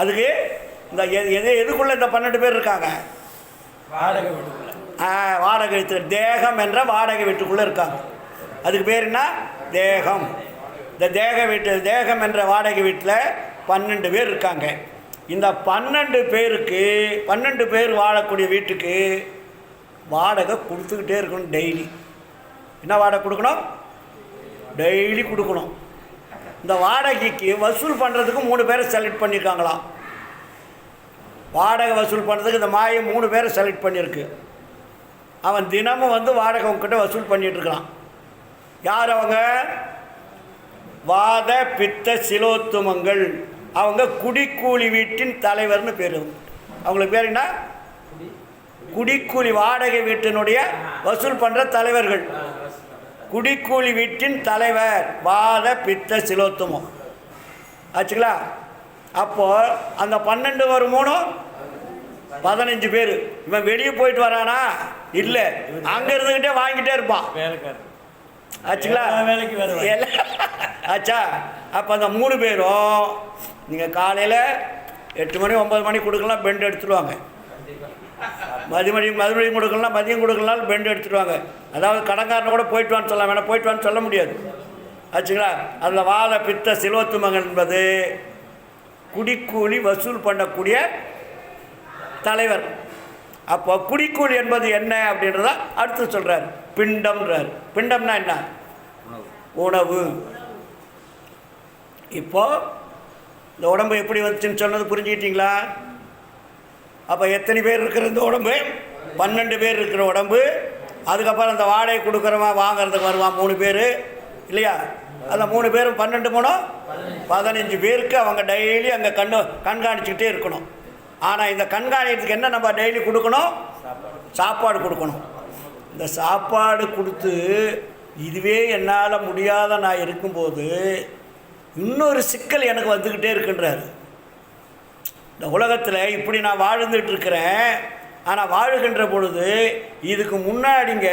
அதுக்கு இந்த எதுக்குள்ளே இந்த 12 பேர் இருக்காங்க? வாடகை வீட்டு தேகம் என்ற வாடகை வீட்டுக்குள்ளே இருக்காங்க. அதுக்கு பேர் என்ன? தேகம். இந்த தேகம் என்ற வாடகை வீட்டில் 12 பேர் இருக்காங்க. இந்த 12 பேருக்கு 12 பேர் வாழக்கூடிய வீட்டுக்கு வாடகை கொடுத்துக்கிட்டே இருக்கணும். டெய்லி என்ன வாடகை கொடுக்கணும்? டெய்லி கொடுக்கணும். இந்த வாடகைக்கு வசூல் பண்ணுறதுக்கு 3 பேரை செலக்ட் பண்ணியிருக்காங்களாம். வாடகை வசூல் பண்ணுறதுக்கு இந்த மாயை 3 பேரை செலக்ட் பண்ணியிருக்கு. அவன் தினமும் வந்து வாடகை உங்ககிட்ட வசூல் பண்ணிகிட்ருக்கிறான். யார் அவங்க? வாத பித்த சிலோத்துமங்கள். அவங்க குடிக்கூலி வீட்டின் தலைவர்னு பேர். அவங்களுக்கு பேர் என்ன? குடிக்கூலி. வாடகை வீட்டினுடைய வசூல் பண்ணுற தலைவர்கள். குடிக்கூலி வீட்டின் தலைவர் வாத பித்த சிலோத்துமம். ஆச்சுங்களா? அப்போது அந்த 12 ஒரு 3 15 பேர். இவன் வெளியே போயிட்டு வரானா? இல்லை, அங்கே இருந்துக்கிட்டே வாங்கிட்டே இருப்பான். ஆச்சுங்களா? வேலைக்கு வேறு. ஆச்சா? அப்போ அந்த 3 பேரும் நீங்கள் காலையில் 8 மணி 9 மணி கொடுக்கலாம், பெண்ட் எடுத்துடுவாங்க. மறுபடியும் கொடுக்கலாம், மதியம் கொடுக்கலாம், பெண்டு எடுத்துடுவாங்க. அதாவது கடன்காரனை கூட போயிட்டு வான்னு சொல்லலாம், வேணா போயிட்டு வான்னு சொல்ல முடியாது ஆச்சுங்களா. அதில் வாத பித்த சிலோத்து மகன் என்பது குடிக்கூலி வசூல் பண்ணக்கூடிய தலைவர். அப்போ குடிக்கூலி என்பது என்ன அப்படின்றத அடுத்து சொல்கிறார். பிண்டம்ன்றார். பிண்டம்னா என்ன? உணவு. இப்போ இந்த உடம்பு எப்படி வந்துச்சுன்னு சொன்னது புரிஞ்சுக்கிட்டீங்களா? அப்போ எத்தனை பேர் இருக்கிற இந்த உடம்பு? 12 பேர் இருக்கிற உடம்பு. அதுக்கப்புறம் அந்த வாடகை கொடுக்குறவன் வாங்கிறதுக்கு வருவான் 3 பேர் இல்லையா? அந்த 3 பேரும் 12 3 15 பேருக்கு அவங்க டெய்லி அங்கே கண்காணிச்சுக்கிட்டே இருக்கணும். ஆனால் இந்த கண்காணிக்கிறதுக்கு என்ன நம்ம டெய்லி கொடுக்கணும்? சாப்பாடு கொடுக்கணும். இந்த சாப்பாடு கொடுத்து இதுவே என்னால் முடியாத நான் இருக்கும்போது இன்னொரு சிக்கல் எனக்கு வந்துக்கிட்டே இருக்குன்றார். இந்த உலகத்தில் இப்படி நான் வாழ்ந்துட்டு இருக்கிறேன். ஆனால் வாழுகின்ற பொழுது இதுக்கு முன்னாடிங்க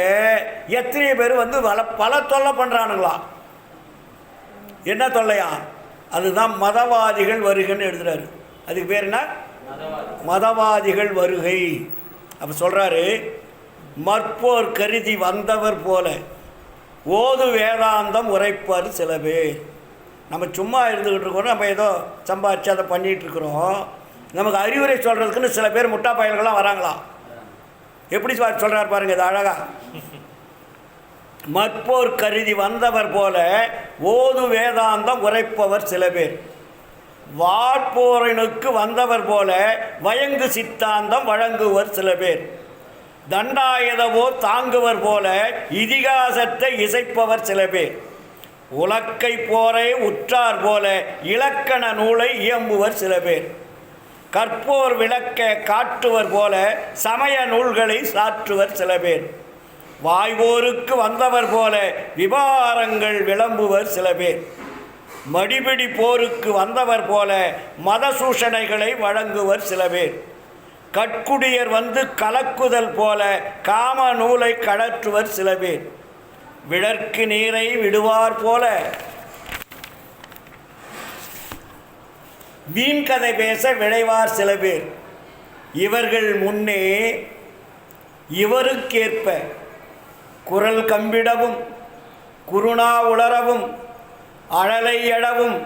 எத்தனை பேர் வந்து பல தொல்லை பண்ணுறானுங்களா? என்ன தொல்லையா? அதுதான் மதவாதிகள் வருகைன்னு எழுதுறாரு. அதுக்கு பேர் என்ன? மதவாதிகள் வருகை. அப்போ சொல்கிறாரு, மற்போர் கருதி வந்தவர் போல ஓது வேதாந்தம் உரைப்பார் சில பேர். நம்ம சும்மா இருந்துக்கிட்டு இருக்கோம், நம்ம ஏதோ சம்பாதிச்சு அதை பண்ணிகிட்ருக்குறோம். நமக்கு அறிவுரை சொல்கிறதுக்குன்னு சில பேர் முட்டா பயல்கள்லாம் வராங்களாம். எப்படி சொல்கிறார் பாருங்கள், இது அழகாக. மற்போர் கருதி வந்தவர் போல ஓது வேதாந்தம் உரைப்பவர் சில பேர். வாட்போரனுக்கு வந்தவர் போல வயங்கு சித்தாந்தம் வழங்குவர் சில பேர். தண்டாயுதவோ தாங்குவர் போல இதிகாசத்தை இசைப்பவர் சில பேர். உலக்கை போரை உற்றார் போல இலக்கண நூலை இயம்புவர் சில பேர். கற்போர் விளக்க காட்டுவர் போல சமய நூல்களை சாற்றுவர் சில பேர். வாய்வோருக்கு வந்தவர் போல விவாரங்கள் விளம்புவர் சில பேர். மடிபிடி போருக்கு வந்தவர் போல மத சூஷணைகளை வழங்குவர் சில பேர். கட்குடியர் வந்து கலக்குதல் போல காம நூலை கடற்றுவர் சில பேர். விடற்கு நீரை விடுவார் போல வீண்கதை பேச விளைவார் சில பேர். இவர்கள் முன்னே இவருக்கேற்ப குரல் கம்பிடவும் குருணா உளரவும் அழலை எழவும்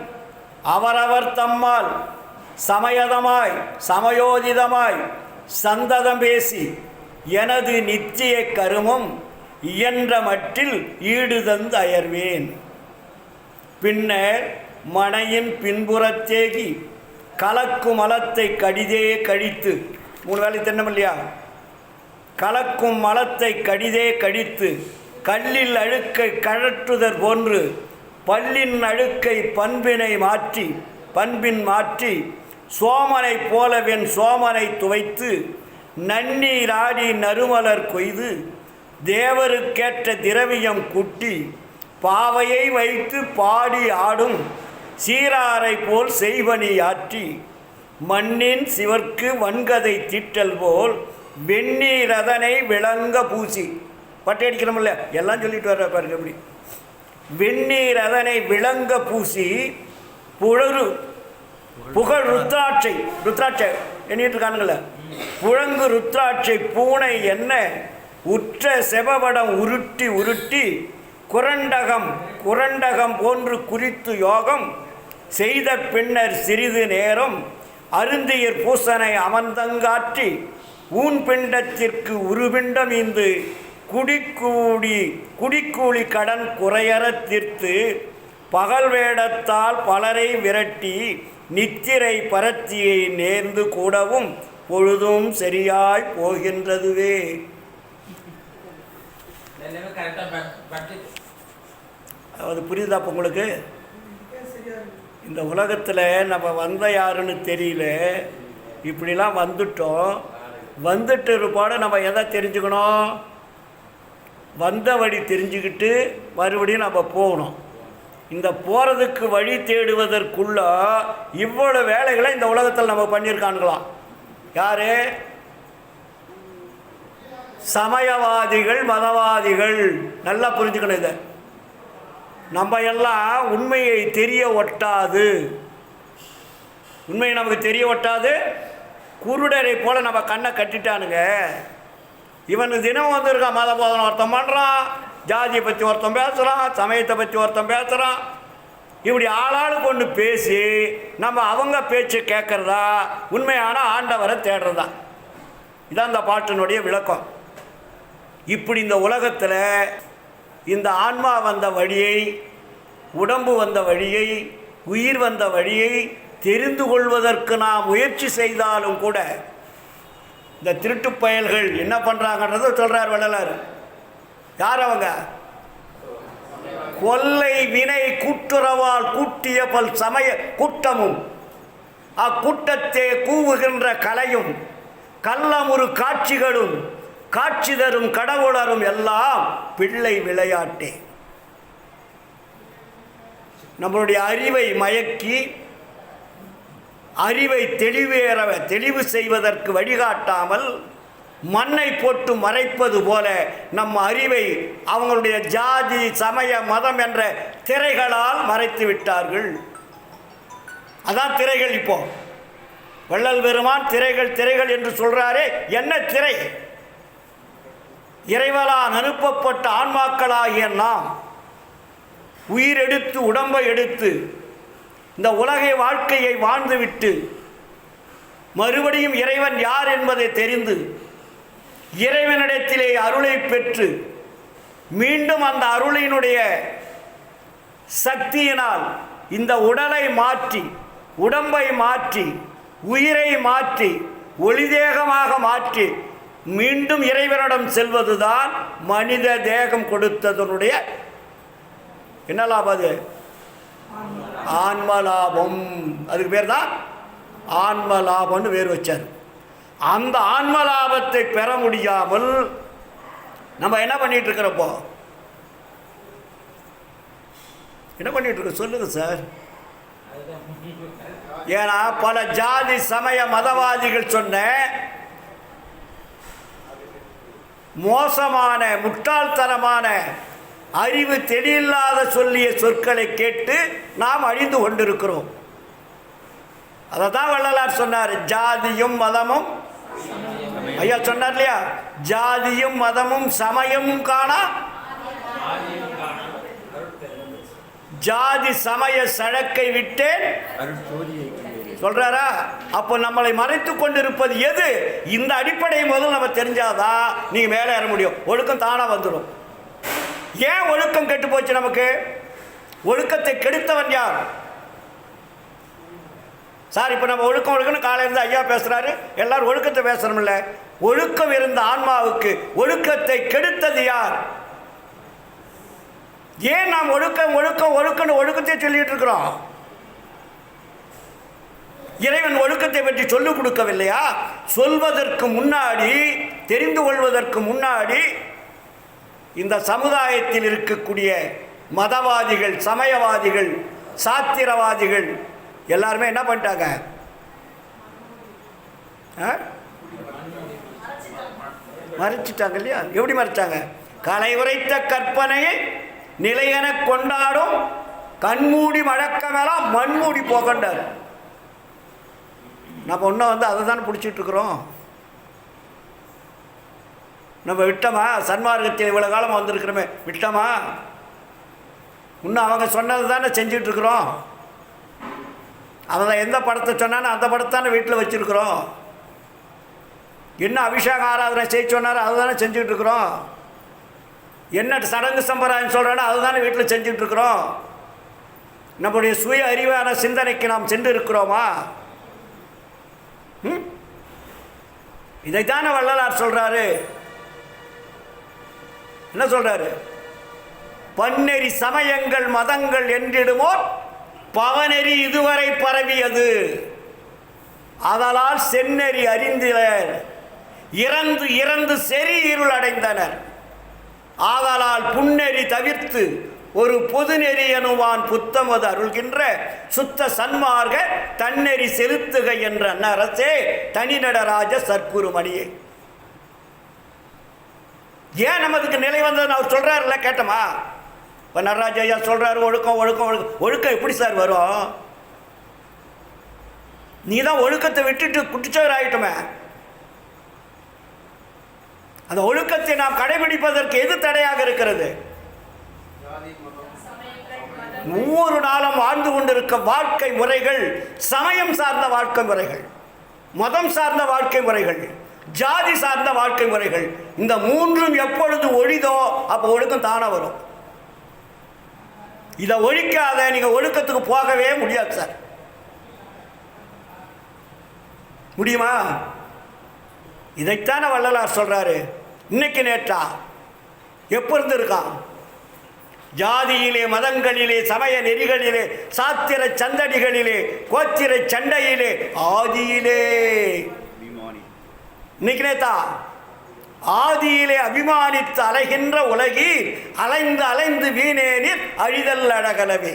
அவரவர் தம்மால் சமயதமாய் சமயோதிதமாய் சந்ததம் பேசி எனது நித்திய கருமம் இயன்ற மட்டில் ஈடுதந்து அயர்வேன். பின்னர் மனையின் பின்புறத்தேகி கலக்கும் மலத்தை கடிதே கடித்து, 3 வேலை தின்னம் இல்லையா? கலக்கும் மலத்தை கடிதே கடித்து கல்லில் அழுக்கை கழற்றுதற் போன்று பல்லின் அழுக்கை பண்பின் மாற்றி சோமனை போலவென் சோமனை துவைத்து நன்னீராடி நறுமலர் கொய்து தேவருக்கேற்ற திரவியம் குட்டி பாவையை வைத்து பாடி ஆடும் சீராரை போல் செய்வனி ஆற்றி மண்ணின் சிவர்க்கு வன்கதை தீட்டல் போல் வெந்நீரதனை விளங்க பூசி. பட்டையடிக்கிறோம்ல, எல்லாம் சொல்லிட்டு வர்ற பாருங்க. எப்படி வெந்நீரதனை விளங்க பூசி புகழ் ருத்ராட்சை எண்ணிட்டு இருக்கானுங்கள, புழங்கு ருத்ராட்சை பூனை என்ன உற்ற செபவடம் உருட்டி குரண்டகம் போன்று குறித்து யோகம் செய்த பின்னர் சிறிது நேரம் அருந்தியர் பூசனை அமர்ந்தங்காற்றி ஊன் பிண்டத்திற்கு உருபிண்டம் இந்து குடிக்கூலி கடன் குறையற தீர்த்து பகல் வேடத்தால் பலரை விரட்டி நித்திரை பரத்தியை நேர்ந்து கூடவும் பொழுதும் சரியாய் போகின்றதுவே. அது புரியுதா உங்களுக்கு? இந்த உலகத்தில் நம்ம வந்த யாருன்னு தெரியல, இப்படிலாம் வந்துட்டு இருப்பாடு நம்ம எதை தெரிஞ்சுக்கணும்? வந்த வழி தெரிஞ்சுக்கிட்டு மறுபடியும் நம்ம போகணும். இந்த போகிறதுக்கு வழி தேடுவதற்குள்ள இவ்வளோ வேலைகளை இந்த உலகத்தில் நம்ம பண்ணியிருக்கானுங்களாம். யார்? சமயவாதிகள், மதவாதிகள். நல்லா புரிஞ்சுக்கணும் இதை. நம்ம எல்லாம் உண்மையை தெரிய ஒட்டாது, உண்மையை நமக்கு தெரிய ஒட்டாது. குருடரை போல் நம்ம கண்ணை கட்டிட்டானுங்க. இவன் தினம் வந்திருக்கான், மத போதனை ஒருத்தன் பண்ணுறான், ஜாதியை பற்றி ஒருத்தன் பேசுகிறான், சமயத்தை பற்றி ஒருத்தன் பேசுகிறான். இப்படி ஆளாளுக்கு ஒன்று பேசி நம்ம அவங்க பேச்சு கேட்குறதா உண்மையான ஆண்டவரை தேடுறதா? இதான் இந்த பாட்டினுடைய விளக்கம். இப்படி இந்த உலகத்தில் இந்த ஆன்மா வந்த வழியை, உடம்பு வந்த வழியை, உயிர் வந்த வழியை தெரிந்து கொள்வதற்கு நாம் முயற்சி செய்தாலும் கூட இந்த திருட்டு பயல்கள் என்ன பண்ணுறாங்கன்றதை சொல்கிறார் வள்ளலார். யார் அவங்க? கொல்லை வினை கூட்டுறவால் கூட்டிய பல் சமய கூட்டமும் அக்கூட்டத்தே கூவுகின்ற கலையும் கள்ளமுறு காட்சிகளும் காட்சி தரும் கடவுளரும் எல்லாம் பிள்ளை விளையாட்டே. நம்மளுடைய அறிவை மயக்கி அறிவை தெளிவு செய்வதற்கு வழிகாட்டாமல் மண்ணை போட்டு மறைப்பது போல நம் அறிவை அவங்களுடைய ஜாதி சமய மதம் என்ற திரைகளால் மறைத்து விட்டார்கள். அதான் திரைகள். இப்போ வள்ளல் பெருமான் திரைகள் என்று சொல்றாரே, என்ன திரை? இறைவனால் அனுப்பப்பட்ட ஆன்மாக்களாகிய நாம் உயிரெடுத்து உடம்பை எடுத்து இந்த உலகை வாழ்க்கையை வாழ்ந்துவிட்டு மறுபடியும் இறைவன் யார் என்பதை தெரிந்து இறைவனிடத்திலே அருளை பெற்று மீண்டும் அந்த அருளினுடைய சக்தியினால் இந்த உடலை மாற்றி, உடம்பை மாற்றி, உயிரை மாற்றி, ஒளிதேகமாக மாற்றி மீண்டும் இறைவனிடம் செல்வதுதான் மனித தேகம் கொடுத்ததனுடைய என்ன லாபம்? அது ஆன்மலாபம். அதுக்கு பேர் தான் ஆன்மலாபம்னு பேர் வச்சார். அந்த ஆன்மலாபத்தை பெற முடியாமல் நம்ம என்ன பண்ணிட்டு இருக்கிறப்போ என்ன பண்ணிட்டு இருக்க சொல்லுங்க சார். ஏன்னா பல ஜாதி சமய மதவாதிகள் சொன்ன மோசமான முட்டாள்தனமான அறிவு தெளிவில்லாத சொல்லிய சொற்களை கேட்டு நாம் அழிந்து கொண்டிருக்கிறோம். அதை தான் வள்ளலார் சொன்னார். ஜாதியும் மதமும், ஐயா சொன்னார் இல்லையா, ஜாதியும் மதமும் சமயமும் காணா ஜாதி சமய சழக்கை விட்டேன் சொல்றாரா? அப்போ நம்மளை மறைத்து கொண்டிருப்பது எது? இந்த அடிப்படையை முதல் நம்ம தெரிஞ்சாதான் நீங்க மேலே ஏற முடியும். ஒழுக்கம் தானா வந்துடும். ஏன் ஒழுக்கம் கெட்டு போச்சு? நமக்கு ஒழுக்கத்தை கெடுத்தவன் யார் சார்? இப்போ நம்ம ஒழுக்கம்னு காலையிலிருந்து ஐயா பேசுறாரு, எல்லாரும் ஒழுக்கத்தை பேசுறோம்ல. ஒழுக்கம் இருந்த ஆன்மாவுக்கு ஒழுக்கத்தை கெடுத்தது யார்? ஏன் நாம் ஒழுக்கம்னு ஒழுக்கத்தை சொல்லிட்டு இருக்கிறோம்? இறைவன் ஒழுக்கத்தை பற்றி சொல்லிக் கொடுக்கவில்லையா? சொல்வதற்கு முன்னாடி, தெரிந்து கொள்வதற்கு முன்னாடி இந்த சமுதாயத்தில் இருக்கக்கூடிய மதவாதிகள், சமயவாதிகள், சாத்திரவாதிகள் எல்லாருமே என்ன பண்ணிட்டாங்க? மறைச்சிட்டாங்க இல்லையா? எப்படி மறைச்சாங்க? கலை உரைத்த கற்பனையை நிலையென கொண்டாடும் கண்மூடி வழக்கமெல்லாம் மண்மூடி போகண்டார். நம்ம இன்னும் அதை தானே பிடிச்சிட்டு இருக்கிறோம். நம்ம விட்டோமா? சன்மார்க்கத்தில் இவ்வளோ காலம் வந்திருக்கிறோமே, விட்டோமா? இன்னும் அவங்க சொன்னது தானே செஞ்சிட்ருக்குறோம். அவன் எந்த படத்தை சொன்னானோ அந்த படத்தானே வீட்டில் வச்சுருக்குறோம். என்ன அபிஷேகம் ஆராதனை செய்ய சொன்னாரோ அதை தானே செஞ்சுட்ருக்குறோம். என்ன சடங்கு சம்பிரதாயம் சொல்கிறானோ அதை தானே வீட்டில் செஞ்சுட்ருக்குறோம். நம்முடைய சுய அறிவான சிந்தனைக்கு நாம் சென்று இருக்கிறோமா? இதைத்தானே வள்ளலார் சொல்கிறாரு. என்ன சொல்கிறாரு? பன்னெறி சமயங்கள் மதங்கள் என்றிடுமோ பவநெறி இதுவரை பரவியது, அதனால் செந்நெறி அறிந்தனர், இறந்து இறந்து செறி இருள் அடைந்தனர், ஆதலால் புன்னெறி தவிர்த்து ஒரு பொது நெறி எனுவான் புத்தமது அருள்கின்ற சுத்த சன்மார்க்க தன்னெறி செலுத்துக என்ற அரசே தனிநடராஜ சற்குருமணியே. ஏன் நமதுக்கு நிலை வந்ததுன்னு அவர் சொல்றாருல்ல, கேட்டோமா? இப்போ நடராஜ ஐயா சொல்றாரு ஒழுக்கம் ஒழுக்கம் ஒழுக்கம். ஒழுக்கம் எப்படி சார் வரும்? நீ தான் ஒழுக்கத்தை விட்டுட்டு குட்டிச்சவர் ஆகிட்டோமே. அந்த ஒழுக்கத்தை நாம் கடைபிடிப்பதற்கு எது தடையாக இருக்கிறது? ஒவ்வொரு நாளும் வாழ்ந்து கொண்டிருக்க வாழ்க்கை முறைகள் சமயம் சார்ந்த வாழ்க்கை முறைகள், மதம் சார்ந்த வாழ்க்கை முறைகள், ஜாதி சார்ந்த வாழ்க்கை முறைகள். இந்த மூன்றும் எப்பொழுது ஒழிதோ அப்போ ஒழுக்கம் தானே வரும். இதை ஒழிக்காத நீங்கள் ஒழுக்கத்துக்கு போகவே முடியாது சார். முடியுமா? இதைத்தானே வள்ளலார் சொல்றாரு. இன்னைக்கு நேற்றா எப்போ இருந்திருக்கான்? ஜாதியிலே, மதங்களிலே, சமய நெறிகளிலே, சாத்திர சந்தடிகளிலே, கோத்திர சண்டையிலே, ஆதியிலே. இன்னைக்கு நேத்தா ஆதியிலே அபிமானித்து அலைகின்ற உலகீர் அலைந்து அலைந்து வீணேனில் அழிதல் அழகலவே.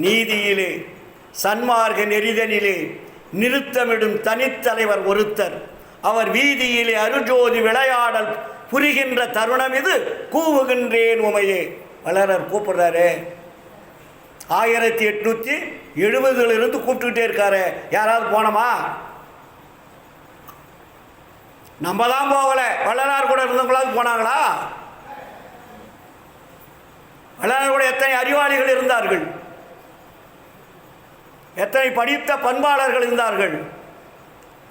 நீதியிலே சன்மார்க்க நெறிதனிலே நிறுத்தமிடும் தனித்தலைவர் ஒருத்தர். அவர் வீதியிலே அருஜோதி விளையாடல் புரிகின்ற தருணம் இது கூவுகின்றேன் உமையே. வளரர் கூப்பிடுறாரு. 1870 கூப்பிட்டுக்கிட்டே இருக்காரு. யாராவது போனோமா? நம்ம தான் போகல. வள்ளலார் கூட இருந்தவங்களாவது போனாங்களா? வள்ளலார் கூட எத்தனை அறிவாளிகள் இருந்தார்கள், எத்தனை படித்த பண்பாளர்கள் இருந்தார்கள்.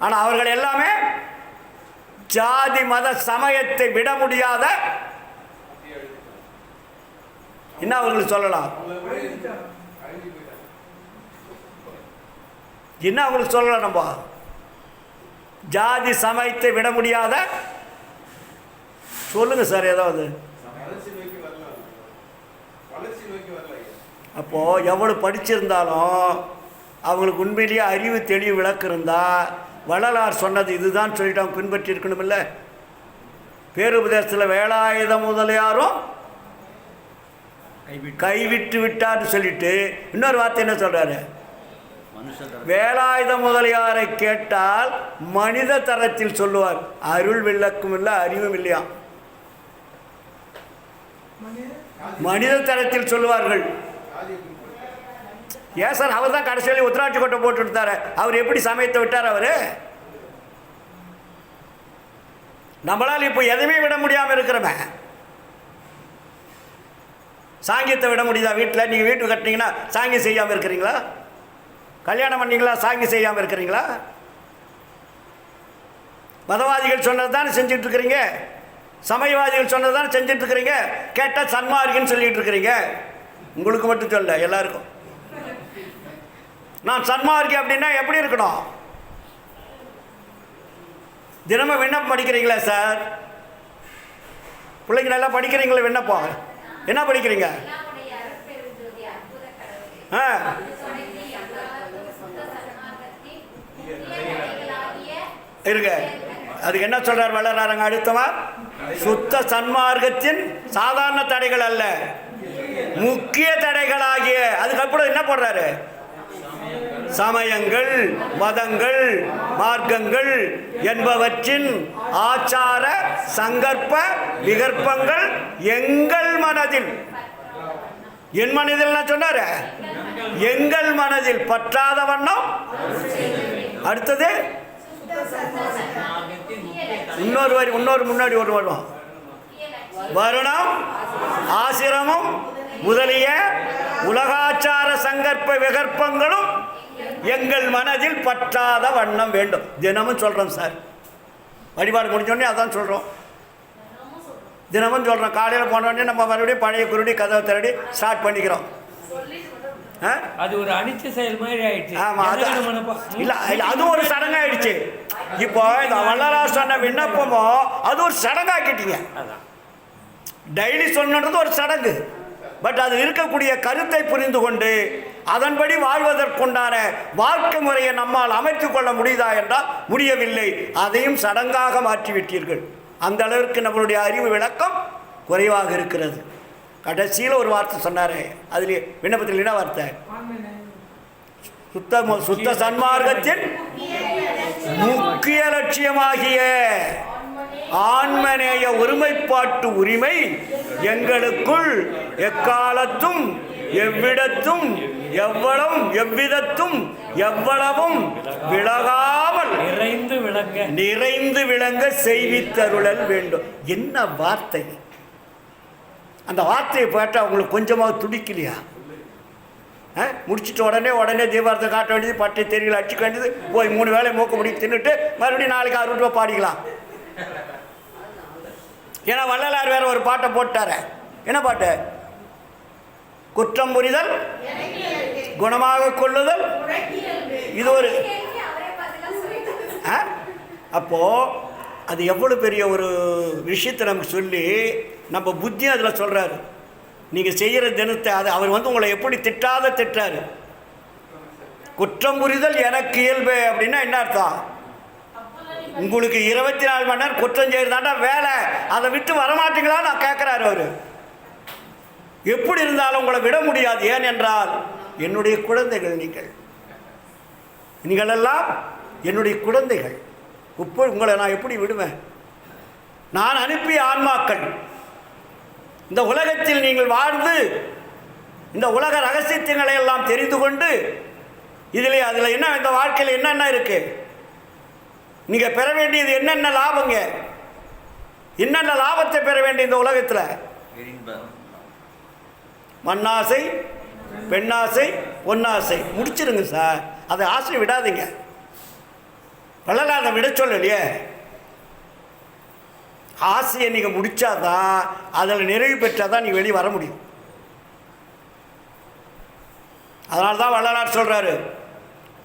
ஆனால் அவர்கள் எல்லாமே ஜாதி மத சமயத்தை விட முடியாத என்ன அவங்களுக்கு சொல்லலாம்? என்ன அவங்களுக்கு சொல்லலாம்? நம்ம ஜாதி சமயத்தை விட முடியாத சொல்லுங்க சார் ஏதாவது. அப்போ எவ்வளவு படிச்சிருந்தாலும் அவங்களுக்கு உண்மையிலேயே அறிவு தெளிவு விளக்கு இருந்தால் வள்ளலார் சொன்னது இதுதான் சொல்லிட்டு அவங்க பின்பற்றி இருக்கணும். இல்லை பேருபதேசத்தில் வேலாயுத முதலியாரும் கைவிட்டு விட்டார்னு சொல்லிட்டு இன்னொரு வார்த்தை என்ன சொல்றாரு? வேலாயுத முதலியாரை கேட்டால் மனித தரத்தில் சொல்லுவார், அருள் விளக்கும் இல்லை, அறிவும் இல்லையா. மனித தரத்தில் சொல்லுவார்கள். ஏன் சார் அவர் தான் கடைசியில் உத்திராட்சி கொட்டை போட்டு விட்டாரு. அவர் எப்படி சமயத்தை விட்டார்? அவரு நம்மளால் இப்போ எதுவுமே விட முடியாமல் இருக்கிறோமே. சாங்கியத்தை விட முடியுதா? வீட்டில் நீங்கள் வீட்டு கட்டினீங்கன்னா சாங்கியம் செய்யாமல் இருக்கிறீங்களா? கல்யாணம் பண்ணீங்களா? சாங்கியம் செய்யாமல் இருக்கிறீங்களா? மதவாதிகள் சொன்னது தானே செஞ்சுட்டு இருக்கிறீங்க, சமயவாதிகள் சொன்னது தானே செஞ்சுட்டு இருக்கிறீங்க. கேட்டால் சன்மார்க்குன்னு சொல்லிட்டு இருக்கிறீங்க. உங்களுக்கு மட்டும் சொல்ல, எல்லாருக்கும். நான் சன்மார்க்கி அப்படின்னா எப்படி இருக்கணும்? தினமும் விண்ணப்பம் படிக்கிறீங்களா சார்? பிள்ளைங்க நல்லா படிக்கிறீங்களா? விண்ணப்பம் என்ன படிக்கிறீங்க? இருங்க, அதுக்கு என்ன சொல்றார் வள்ளலார்? அடுத்தவா சுத்த சன்மார்க்கத்தின் சாதாரண தடைகள் அல்ல, முக்கிய தடைகளாகிய. அதுக்கப்புறம் என்ன போடுறாரு? சமயங்கள், மதங்கள், மார்க்கங்கள் என்பவற்றின் ஆச்சார சங்கற்ப விகற்பங்கள் எங்கள் மனதில், என் மனதில் சொன்னாரு, எங்கள் மனதில் பற்றாத வண்ணம். அடுத்தது இன்னொரு வரி, முன்னாடி ஒரு வருடம். வருணம் ஆசிரமம் முதலிய உலகாச்சார சங்கற்ப விகற்பங்களும் எங்கள் மனதில் பற்றாத வண்ணம் வேண்டும். தினமும் சொல்கிறோம் சார். வழிபாடு முடிஞ்சோடனே அதான் சொல்கிறோம். தினமும் சொல்கிறோம். காலையில் போனோடனே நம்ம மறுபடியும் பழைய குருடி கதவை திரடி ஸ்டார்ட் பண்ணிக்கிறோம். அது ஒரு அனிச்ச செயல் மாதிரி ஆயிடுச்சு. ஆமாம், அது இல்லை, அது ஒரு சடங்காயிடுச்சு. இப்போ இந்த வள்ளலார் சொன்ன விண்ணப்பமோ அது ஒரு சடங்காக்கிட்டீங்க. டெய்லி சொன்னது ஒரு சடங்கு. பட் அது இருக்கக்கூடிய கருத்தை புரிந்து கொண்டு அதன்படி வாழ்வதற்குண்டான வாழ்க்கை முறையை நம்மால் அமைத்து கொள்ள முடியுதா என்றால் முடியவில்லை. அதையும் சடங்காக மாற்றிவிட்டீர்கள். அந்த அளவிற்கு நம்மளுடைய அறிவு விளக்கம் குறைவாக இருக்கிறது. கடைசியில் ஒரு வார்த்தை சொன்னார். அதுலேயே விண்ணப்பத்தில் என்ன வார்த்தை? சுத்த சன்மார்க்கத்தின் முக்கிய லட்சியமாகிய ஆன்மநேய ஒருமைப்பாட்டு உரிமை எங்களுக்குள் எக்காலத்தும் எவ்விடத்தும் எவ்வளவும் எவ்விதத்தும் எவ்வளவும் விலகாமல் நிறைந்து விளங்க செய்வித்தருளல் வேண்டும். என்ன வார்த்தை! அந்த வார்த்தையை கேட்டால் உங்களுக்கு கொஞ்சமாக துடிக்கலையா? முடிச்சுட்டு உடனே தீபாரத்தை காட்ட வேண்டியது, பட்டை தெரியல அடிச்சுக்க வேண்டியது, போய் 3 வேளை மூக்க முடியும் தின்னுட்டு மறுபடியும் நாளைக்கு 6 ரூபா பாடிக்கலாம். ஏன்னா வள்ளலார் வேற ஒரு பாட்டை போட்டார. என்ன பாட்டு? குற்றம் புரிதல் குணமாக கொள்ளுதல். இது ஒரு அப்போ அது எவ்வளோ பெரிய ஒரு விஷயத்தை நமக்கு சொல்லி நம்ம புத்தி அதில் சொல்கிறாரு. நீங்கள் செய்கிற தினத்தை அது அவர் உங்களை எப்படி திட்டாரு. குற்றம் புரிதல் எனக்கு இயல்பு அப்படின்னா என்ன அர்த்தம்? உங்களுக்கு 24 மணி நேரம் குற்றம் செய்யறதாண்டா வேலை, அதை விட்டு வரமாட்டீங்களா நான் கேட்குறாரு அவர். எப்படி இருந்தாலும் உங்களை விட முடியாது. ஏன் என்றால் என்னுடைய குழந்தைகள் நீங்களெல்லாம் என்னுடைய குழந்தைகள். இப்போ உங்களை நான் எப்படி விடுவேன்? நான் அனுப்பிய ஆன்மாக்கள். இந்த உலகத்தில் நீங்கள் வாழ்ந்து இந்த உலக ரகசியங்களை எல்லாம் தெரிந்து கொண்டு அதில் என்ன, இந்த வாழ்க்கையில் என்னென்ன இருக்கு, நீங்கள் பெற வேண்டியது என்னென்ன லாபங்க, என்னென்ன லாபத்தை பெற வேண்டிய இந்த உலகத்தில்? மண்ணாசை, பெண்ணாசை, பொன்னாசை முடிச்சிருங்க சார். அதை ஆசை விடாதீங்க. வள்ளலார் விட சொல்லலையே. ஆசையை நீங்கள் முடித்தாதான், அதில் நிறைவு பெற்றாதான் நீங்கள் வெளியே வர முடியும். அதனால தான் வள்ளலார் சொல்கிறாரு,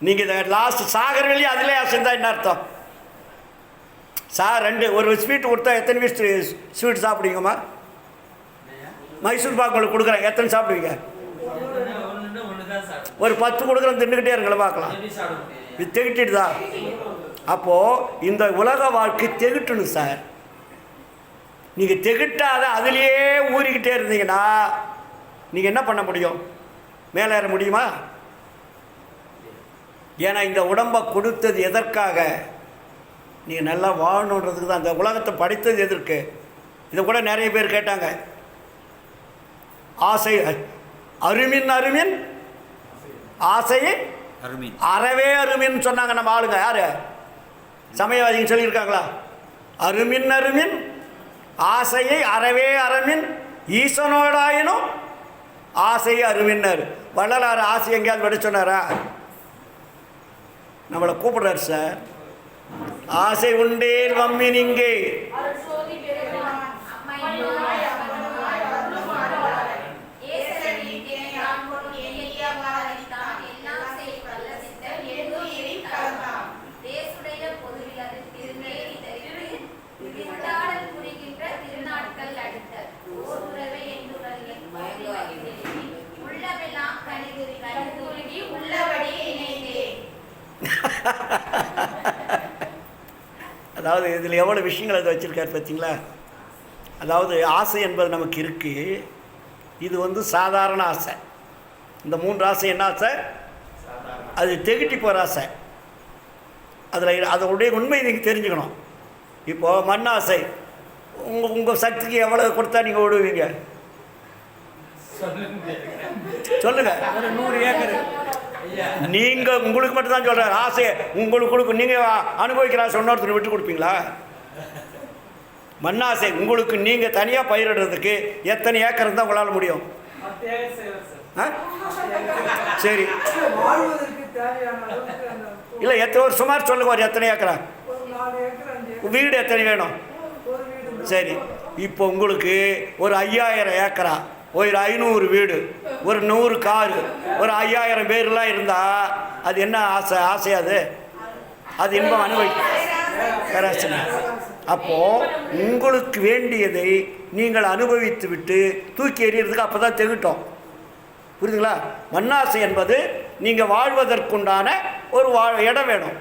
நீங்கள் இதை லாஸ்ட் சாகர வெளியே அதிலே ஆசைந்தான் என்ன அர்த்தம்? சார் 2 ஒரு ஸ்வீட் கொடுத்தா எத்தனை பீஸ் ஸ்வீட் சாப்பிடுவீங்கம்மா? மைசூர் பாக்கு உங்களுக்கு கொடுக்குறேன், எத்தனை சாப்பிடுவீங்க? ஒரு 10 கொடுக்குறேன், தின்னுக்கிட்டே இருங்கள பார்க்கலாம். இது திகட்டிடுதா? அப்போது இந்த உலக வாழ்க்கை திகட்டணும் சார். நீங்கள் திகட்டாத அதிலேயே ஊறிக்கிட்டே இருந்தீங்கன்னா நீங்கள் என்ன பண்ண முடியும்? மேலே ஏற முடியுமா? ஏன்னா இந்த உடம்பை கொடுத்தது எதற்காக? நீங்கள் நல்லா வாழணுன்றதுக்கு தான். இந்த உலகத்தை படைத்தது எதற்கு? இதை கூட நிறைய பேர் கேட்டாங்க. ஆசை அருமின் ஆசையை அறவே அருமின்னு சொன்னாங்க நம்ம ஆளுங்க. யார்? சமயவாதிங்க சொல்லியிருக்காங்களா? அருமின் ஆசையை அறவே அறமின் ஈசனோடாயினும் ஆசையை அருமின்னார். வள்ளலார் ஆசை எங்கேயாவது விட சொன்னாரா? நம்மளை கூப்பிடுறாரு சார். ஆசை உண்டேல் வம்மின் இங்கே அதாவது இதில் எவ்வளோ விஷயங்கள் அதை வச்சுருக்காரு பார்த்தீங்களா? அதாவது ஆசை என்பது நமக்கு இருக்குது. இது சாதாரண ஆசை. இந்த 3 ஆசை என்ன ஆசை? அது திகட்டி போகிற ஆசை. அதோடைய உண்மை நீங்கள் தெரிஞ்சுக்கணும். இப்போது மண்ணாசை, உங்கள் சக்திக்கு எவ்வளோ கொடுத்தா நீங்கள் விடுவீங்க? சொல்லுங்கள். 100 ஏக்கர் நீங்கள் உங்களுக்கு மட்டும்தான் சொல்கிறார். ஆசையை உங்களுக்கு கொடுக்கும். நீங்கள் அனுபவிக்கிற ஆசை இன்னொருத்தர் விட்டு கொடுப்பீங்களா? மண்ணாசை உங்களுக்கு நீங்கள் தனியாக பயிரிடுறதுக்கு எத்தனை ஏக்கர் இருந்தால் உங்களால் முடியும்? சரி, இல்லை எத்தனை ஒரு சுமார் சொல்லுங்க. ஒரு எத்தனை ஏக்கரா? வீடு எத்தனை வேணும்? சரி, இப்போ உங்களுக்கு ஒரு 5000 ஏக்கரா, ஒரு 500 வீடு, ஒரு 100 காரு, ஒரு 5000 பேர்லாம் இருந்தால் அது என்ன ஆசை? அது இன்பம் அனுபவிக்க. அப்போது உங்களுக்கு வேண்டியதை நீங்கள் அனுபவித்து விட்டு தூக்கி எறிகிறதுக்கு அப்போ தான் திகட்டும். புரியுதுங்களா? மண்ணாசை என்பது நீங்கள் வாழ்வதற்குண்டான ஒரு இடம் வேணும்,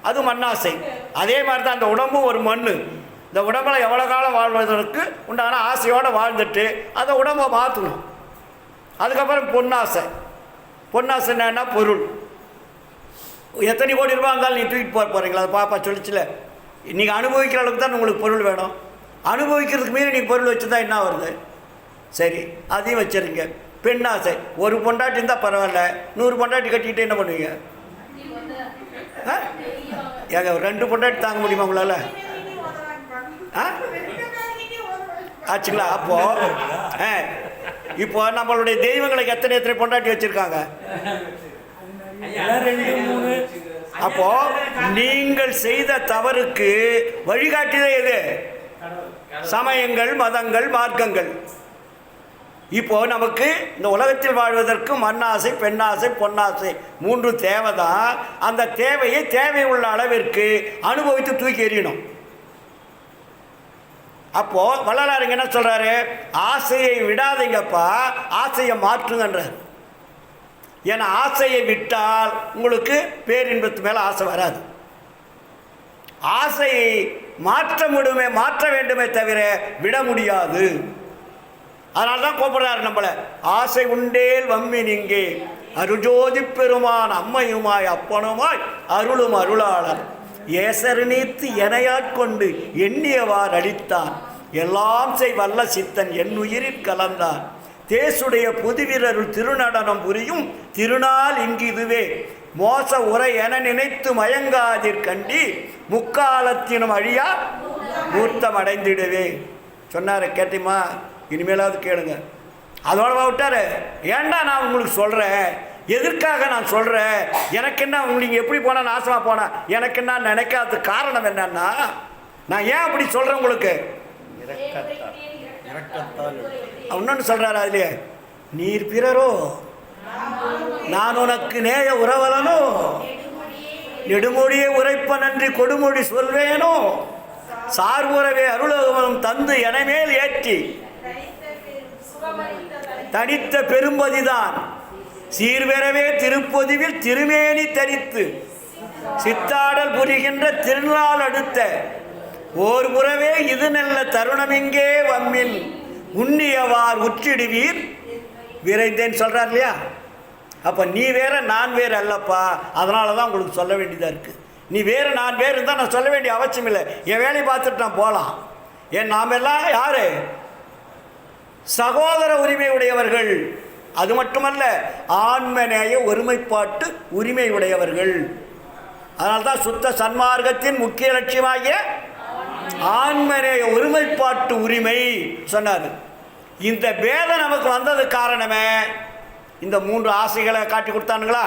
அது மண்ணாசை. அதே மாதிரி தான் அந்த உடம்பும் ஒரு மண். இந்த உடம்பில் எவ்வளோ காலம் வாழ்வதற்கு உண்டான ஆசையோடு வாழ்ந்துட்டு அதை உடம்பை மாற்றணும். அதுக்கப்புறம் பொன்னாசை என்னன்னா பொருள். எத்தனை கோடி ரூபா இருந்தாலும் நீ தூக்கிட்டு போகிறீங்களா? அதை பாப்பா சொல்லிச்சுல, நீங்கள் அனுபவிக்கிற அளவுக்கு தான் உங்களுக்கு பொருள் வேணும். அனுபவிக்கிறதுக்கு மீறி நீங்கள் பொருள் வச்சு தான் என்ன வருது? சரி, அதையும் வச்சுருங்க. பெண்ணாசை. ஒரு பொண்டாட்டி இருந்தால் பரவாயில்ல, 100 பொண்டாட்டி கட்டிக்கிட்டு என்ன பண்ணுவீங்க? ஏங்க 2 பொண்டாட்டி தாங்க முடியுமா உங்களால்? ஆச்சுங்களா? இப்போ நம்மளுடைய தெய்வங்களுக்கு எத்தனை பொண்டாட்டி வச்சிருக்காங்க? அப்போ நீங்கள் செய்த தவறுக்கு வழிகாட்டியதே எது? சமயங்கள், மதங்கள், மார்க்கங்கள். இப்போ நமக்கு இந்த உலகத்தில் வாழ்வதற்கு மண்ணாசை, பெண்ணாசை, பொன்னாசை 3 தேவைதான். அந்த தேவையை தேவை உள்ள அளவிற்கு அனுபவித்து தூக்கி எறியணும். அப்போ வள்ளலார் என்ன சொல்றாரு? ஆசையை விடாதீங்கப்பா, ஆசையை மாற்றுங்கன்றார். ஏன்னா ஆசையை விட்டால் உங்களுக்கு பேரின்பத்து மேலே ஆசை வராது. ஆசையை மாற்ற வேண்டுமே தவிர விட முடியாது. அதனால தான் கூப்பிடுறாரு நம்மளை. ஆசை உண்டேல் வம்மின் இங்கே அருஜோதி பெருமான் அம்மையுமாய் அப்பனுமாய் அருளும் அருளாளர் ஏசரு நீத்து எனையாட்கொண்டு எண்ணியவார் அளித்தான் எல்லாம் செய் வல்ல சித்தன் என் உயிரில் கலந்தான் தேசுடைய புதுவீரருள் திருநடனம் புரியும் திருநாள் இங்கு இதுவே மோச உரை என நினைத்து மயங்காதிற்கண்டி முக்காலத்தினும் அழியா மூர்த்தம் அடைந்திடுவே சொன்னார். கேட்டிமா? இனிமேலாவது கேளுங்க. அதோட விட்டார். ஏண்டா நான் உங்களுக்கு சொல்கிறேன், எதற்காக நான் சொல்கிறேன், எனக்கு என்ன உங்களுக்கு எப்படி போனால் நாசமாக போனேன், எனக்கு என்ன நினைக்காத காரணம் என்னன்னா, நான் ஏன் அப்படி சொல்கிறேன் உங்களுக்கு? இன்னொன்று சொல்கிறாரு அதுலேயே, நீர் பிறரோ நான் உனக்கு நேய உறவலனோ நெடுமொழியை உரைப்ப நன்றி கொடுமொழி சொல்வேனோ சார்புறவே அருளகம் தந்து எனமேல் ஏற்றி தனித்த பெரும்பதிதான் சீர்வெறவே திருப்பொதிவில் திருமேனி தரித்து சித்தாடல் புரிகின்ற திருநாள் அடுத்த ஓர் புறவே இது நல்ல தருணமெங்கே வம்மில் உன்னியவார் உற்றிடுவீர் விரைந்தேன்னு சொல்கிறார் இல்லையா? அப்போ நீ வேற நான் வேறு அல்லப்பா. அதனால தான் உங்களுக்கு சொல்ல வேண்டியதாக இருக்குது. நீ வேறு நான் வேறு இருந்தால் நான் சொல்ல வேண்டிய அவசியம் இல்லை. என் வேலையை பார்த்துட்டு நான் போகலாம். ஏன் நாம் எல்லாம் யார்? சகோதர உரிமை உடையவர்கள். அது மட்டுமல்ல, ஆன்மநேய ஒருமைப்பாட்டு உரிமை உடையவர்கள். அதனால்தான் சுத்த சன்மார்க்கத்தின் முக்கிய லட்சியமாகிய ஆன்மநேய ஒருமைப்பாட்டு உரிமை சொன்னார். இந்த பேதம் நமக்கு வந்தது காரணமே இந்த 3 ஆசைகளை காட்டி கொடுத்தானுங்களா?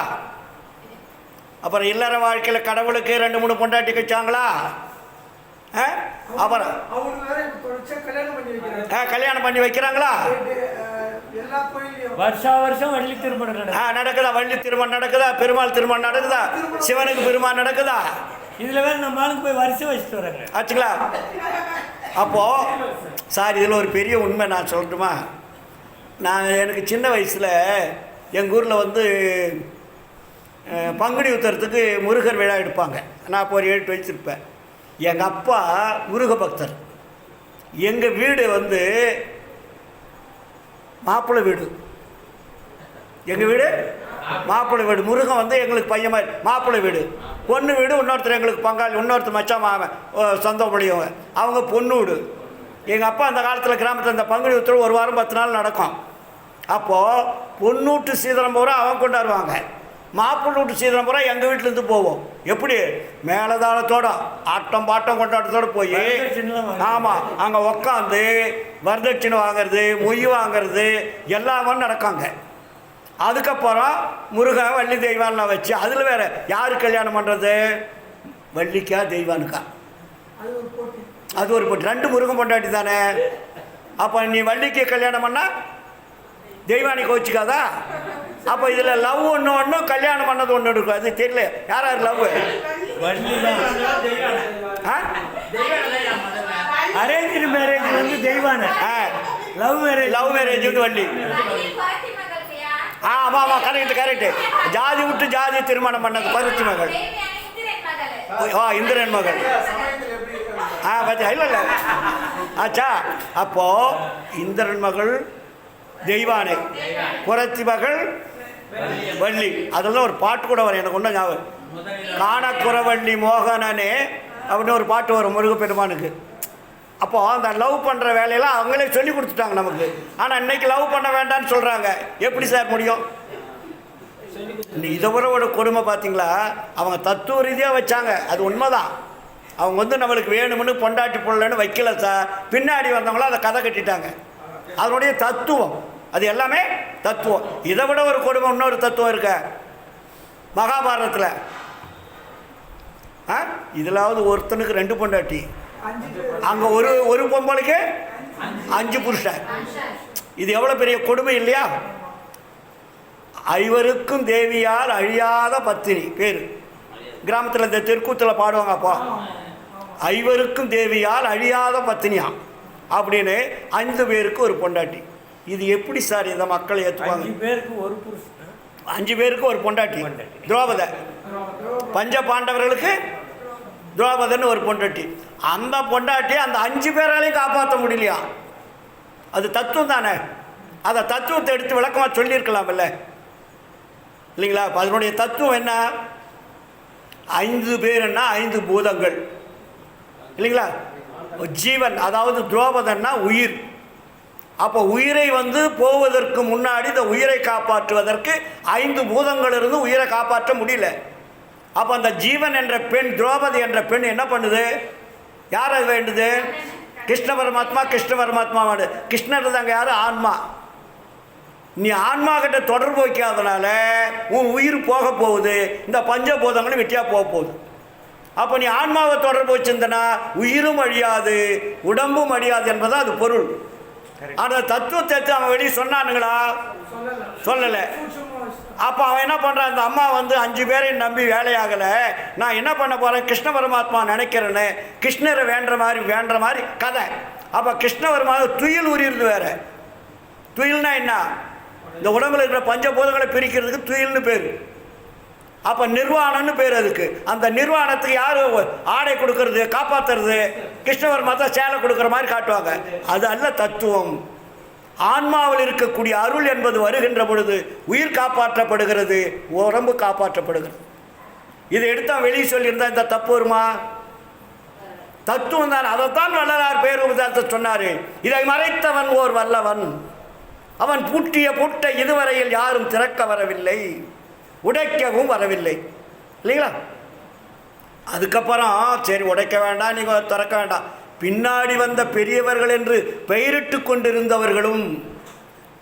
அப்புறம் இல்லற வாழ்க்கையில் கடவுளுக்கு 2-3 பொண்டாட்டி வச்சாங்களா? அப்புறம் கல்யாணம் பண்ணி வைக்கிறாங்களா? வருஷம் வள்ளி திருமணம் நடக்குதா? வள்ளி திருமணம் நடக்குதா? பெருமாள் திருமணம் நடக்குதா? சிவனுக்கு பெருமாள் நடக்குதா? இதில் வேறு நம்ம ஆளுக்கு போய் வருஷம் வச்சுட்டு வராங்க. ஆச்சுங்களா? அப்போது சார் இதில் ஒரு பெரிய உண்மை நான் சொல்லட்டுமா? எனக்கு சின்ன வயசில் எங்கள் ஊரில் வந்து பங்குனி உத்தரத்துக்கு முருகர் விழா எடுப்பாங்க. நான் அப்போ ஒரு 7 வயசு இருப்பேன். எங்கள் அப்பா முருக பக்தர். எங்கள் வீடு வந்து மாப்பிள்ளை வீடு. எங்கள் வீடு மாப்பிள்ளை வீடு. முருகன் வந்து எங்களுக்கு பையன் மாதிரி மாப்பிள்ளை வீடு. பொண்ணு வீடு இன்னொருத்தர் எங்களுக்கு பங்காளி, இன்னொருத்தர் மச்சான் மாமன் சொந்த முடியவங்க, அவங்க பொண்ணு வீடு. எங்கள் அப்பா அந்த காலத்தில் கிராமத்தில் இந்த பங்குனி உத்தரவு 1 வாரம் 10 நாள் நடக்கும். அப்போது பொண்ணூட்டு சீதனம் பூரா அவங்க கொண்டாடுவாங்க, மாப்பிள்ளை வீட்டு சீதனம் பூரா எங்கள் வீட்டிலேருந்து போவோம். எப்படி? மேலதாளத்தோட ஆட்டம் பாட்டம் கொண்டாட்டத்தோடு போய் ஆமாம் அங்கே உக்காந்து வரதட்சணை வாங்கிறது, மொய் வாங்கிறது எல்லாமே நடக்காங்க. அதுக்கப்புறம் முருகன் வள்ளி தெய்வான்லாம் வச்சு அதில் வேறு யார் கல்யாணம் பண்ணுறது? வள்ளிக்கா தெய்வானுக்கா? அது ஒரு போட்டி. 2 முருகன் பொண்டாட்டி தானே. அப்போ நீ வள்ளிக்கு கல்யாணம் பண்ணால் தெய்வானி கோச்சிக்காதா? அப்போ இதில் லவ் ஒன்று கல்யாணம் பண்ணது ஒன்று இருக்கும். அது தெரியல யார் லவ்? அரேஞ்ச் மேரேஜ் வந்து தெய்வான, லவ் மேரேஜ் வந்து வள்ளி. ஆமாம் கரெக்டு. ஜாதி விட்டு ஜாதி திருமணம் பண்ணது பருத்தி மகள். இந்திரன் மகள். இல்லை ஆச்சா. அப்போது இந்திரன் மகள் தெய்வானை, புரத்தி மகள் வள்ளி. அதெல்லாம் ஒரு பாட்டு கூட வரும். எனக்கு ஒன்றும் ஞாபகம், காணக்குறவள்ளி மோகனனே அப்படின்னு ஒரு பாட்டு வரும் முருகப்பெருமானுக்கு. அப்போது அந்த லவ் பண்ணுற வேலையெல்லாம் அவங்களே சொல்லி கொடுத்துட்டாங்க நமக்கு. ஆனால் இன்றைக்கி லவ் பண்ண வேண்டாம்னு சொல்கிறாங்க. எப்படி சார் முடியும்? இதை விட ஒரு கொடுமை பார்த்தீங்களா? அவங்க தத்துவ ரீதியாக வச்சாங்க, அது உண்மைதான். அவங்க வந்து நம்மளுக்கு வேணும்னு பொண்டாட்டி பொருள்னு வைக்கல சார். பின்னாடி வந்தவங்களும் அதை கதை கட்டிட்டாங்க. அதனுடைய தத்துவம் அது எல்லாமே தத்துவம். இதை விட ஒரு கொடுமை இன்னொரு தத்துவம் இருக்க மகாபாரதத்தில். இதிலாவது ஒருத்தனுக்கு 2 பொண்டாட்டி, அங்கே ஒரு பொம்பளைக்கு 5 புருஷன். இது எவ்வளோ பெரிய கொடுமை இல்லையா? ஐவருக்கும் தேவியால் அழியாத பத்தினி பேர். கிராமத்தில் இந்த தெற்கூத்தில் பாடுவாங்க. அப்போ ஐவருக்கும் தேவியால் அழியாத பத்தினியா அப்படின்னு 5 பேருக்கு ஒரு பொண்டாட்டி. இது எப்படி சார் இந்த மக்கள் ஏற்றுவாங்க? 5 பேருக்கு ஒரு புருஷன், 5 பேருக்கு ஒரு பொண்டாட்டி. துரோபத பஞ்ச பாண்டவர்களுக்கு துரோபதன்னு ஒரு பொண்டாட்டி. அந்த பொண்டாட்டி அந்த 5 பேராலையும் காப்பாற்ற முடியலையா? அது தத்துவம் தானே. அதை தத்துவத்தை எடுத்து விளக்கமாக சொல்லியிருக்கலாம்ல, இல்லைங்களா? அதனுடைய தத்துவம் என்ன? 5 பேருன்னா 5 பூதங்கள், இல்லைங்களா? ஜீவன், அதாவது துரோபதன்னா உயிர். அப்போ உயிரை வந்து போவதற்கு முன்னாடி இந்த உயிரை காப்பாற்றுவதற்கு 5 பூதங்கள் இருந்து உயிரை காப்பாற்ற முடியல. அப்போ அந்த ஜீவன் என்ற பெண், திரௌபதி என்ற பெண் என்ன பண்ணுது? யாரை வேண்டுது? கிருஷ்ண பரமாத்மா. கிருஷ்ண பரமாத்மா வேண்டு. கிருஷ்ணர் தாங்க யார்? ஆன்மா. நீ ஆன்மா கிட்ட தொடர்பு வைக்காதனால உன் உயிர் போக போகுது, இந்த பஞ்சபூதங்களும் வெட்டியாக போக போகுது. அப்போ நீ ஆன்மாவை தொடர்பு வச்சிருந்தனா உயிரும் அழியாது, உடம்பும் அழியாது என்பதான் அது பொருள். ஆனால் தத்துவத்தை அவன் வெளியே சொன்னானுங்களா? சொல்லலை. அப்போ அவன் என்ன பண்ணுறான்? அந்த அம்மா வந்து 5 பேரையும் நம்பி வேலையாகலை, நான் என்ன பண்ண போகிறேன்? கிருஷ்ண பரமாத்மா நினைக்கிறேன்னு கிருஷ்ணரை வேண்ட மாதிரி கதை. அப்போ கிருஷ்ண பரமாத்மா துயில் உரியிறது வேறு. துயில்னா என்ன? இந்த உடம்புல இருக்கிற பஞ்சபூதங்களை பிரிக்கிறதுக்கு துயில்னு பேர். அப்போ நிர்வாணம்னு பேர் அதுக்கு. அந்த நிர்வாணத்துக்கு யார் ஆடை கொடுக்கறது, காப்பாற்றுறது? கிருஷ்ணவர் மாதா சேலை கொடுக்குற மாதிரி காட்டுவாங்க. அது அல்ல தத்துவம். ஆன்மாவில் இருக்கக்கூடிய அருள் என்பது வருகின்ற பொழுது உயிர் காப்பாற்றப்படுகிறது, உடம்பு காப்பாற்றப்படுகிறது. இதை எடுத்தால் வெளியே சொல்லியிருந்தா இந்த தப்பு வருமா? தத்துவம் தான். அதைத்தான் வள்ளலார் பேருபதத்தை சொன்னார். இதை மறைத்தவன் ஓர் வல்லவன், அவன் பூட்டிய பூட்டை இதுவரையில் யாரும் திறக்க வரவில்லை, உடைக்கவும் வரவில்லை, இல்லைங்களா? அதுக்கப்புறம் சரி உடைக்க வேண்டாம், நீங்கள் திறக்க வேண்டாம். பின்னாடி வந்த பெரியவர்கள் என்று பெயரிட்டு கொண்டிருந்தவர்களும்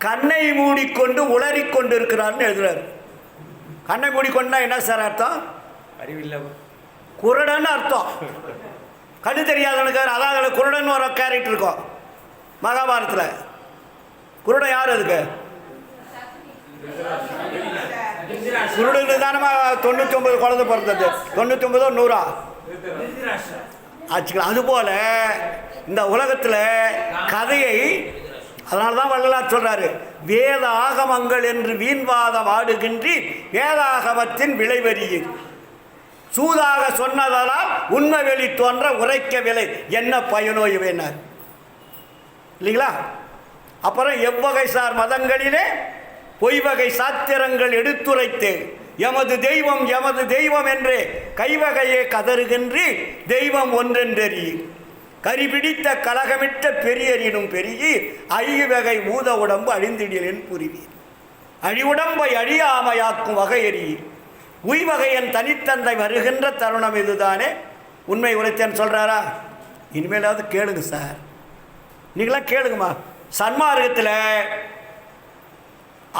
கண்ணை மூடிக்கொண்டு உளறிக்கொண்டு இருக்கிறார்னு எழுதுறாரு. கண்ணை மூடிக்கொண்டா என்ன சார் அர்த்தம்? அறிவில்லை, குருடன்னு அர்த்தம். கண்ணு தெரியாதவனுக்கு அதாவது குருடன் ஒரு கேரக்டர் இருக்கும் மகாபாரதத்தில். குருடன் யார்? அதுக்கு குருடனுக்கு தானே 99 குழந்தை பிறந்தது. 99 100 ஆச்சுக்கலாம். அதுபோல் இந்த உலகத்தில் கதையை, அதனால தான் வள்ளலார் சொல்கிறாரு, வேத ஆகமங்கள் என்று வீண்வாதம் ஆடுகின்றி வேதாகமத்தின் விளைவறியீர், சூதாக சொன்னதால் உண்மை வெளி தோன்ற உரைக்க விலை என்ன பயனோ இவைனார், இல்லைங்களா? அப்புறம் எவ்வகை சார் மதங்களிலே பொய்வகை சாத்திரங்கள் எடுத்துரைத்து எமது தெய்வம் என்று கைவகையே கதறுகின்றி தெய்வம் ஒன்றென்றறி கரிபிடித்த கலகமிட்ட பெரியரினும் பெருகி ஐவகை ஊத உடம்பு அழிந்திடிலின் புரிவீர், அழிவுடம்பை அழியாமையாக்கும் வகையறி உய்வகையன் தனித்தந்தை வருகின்ற தருணம் இதுதானே உண்மை உரைத்தேன்னு சொல்கிறாரா? இனிமேலாவது கேளுங்க சார், நீங்களாம் கேளுங்கம்மா. சன்மார்க்கத்தில்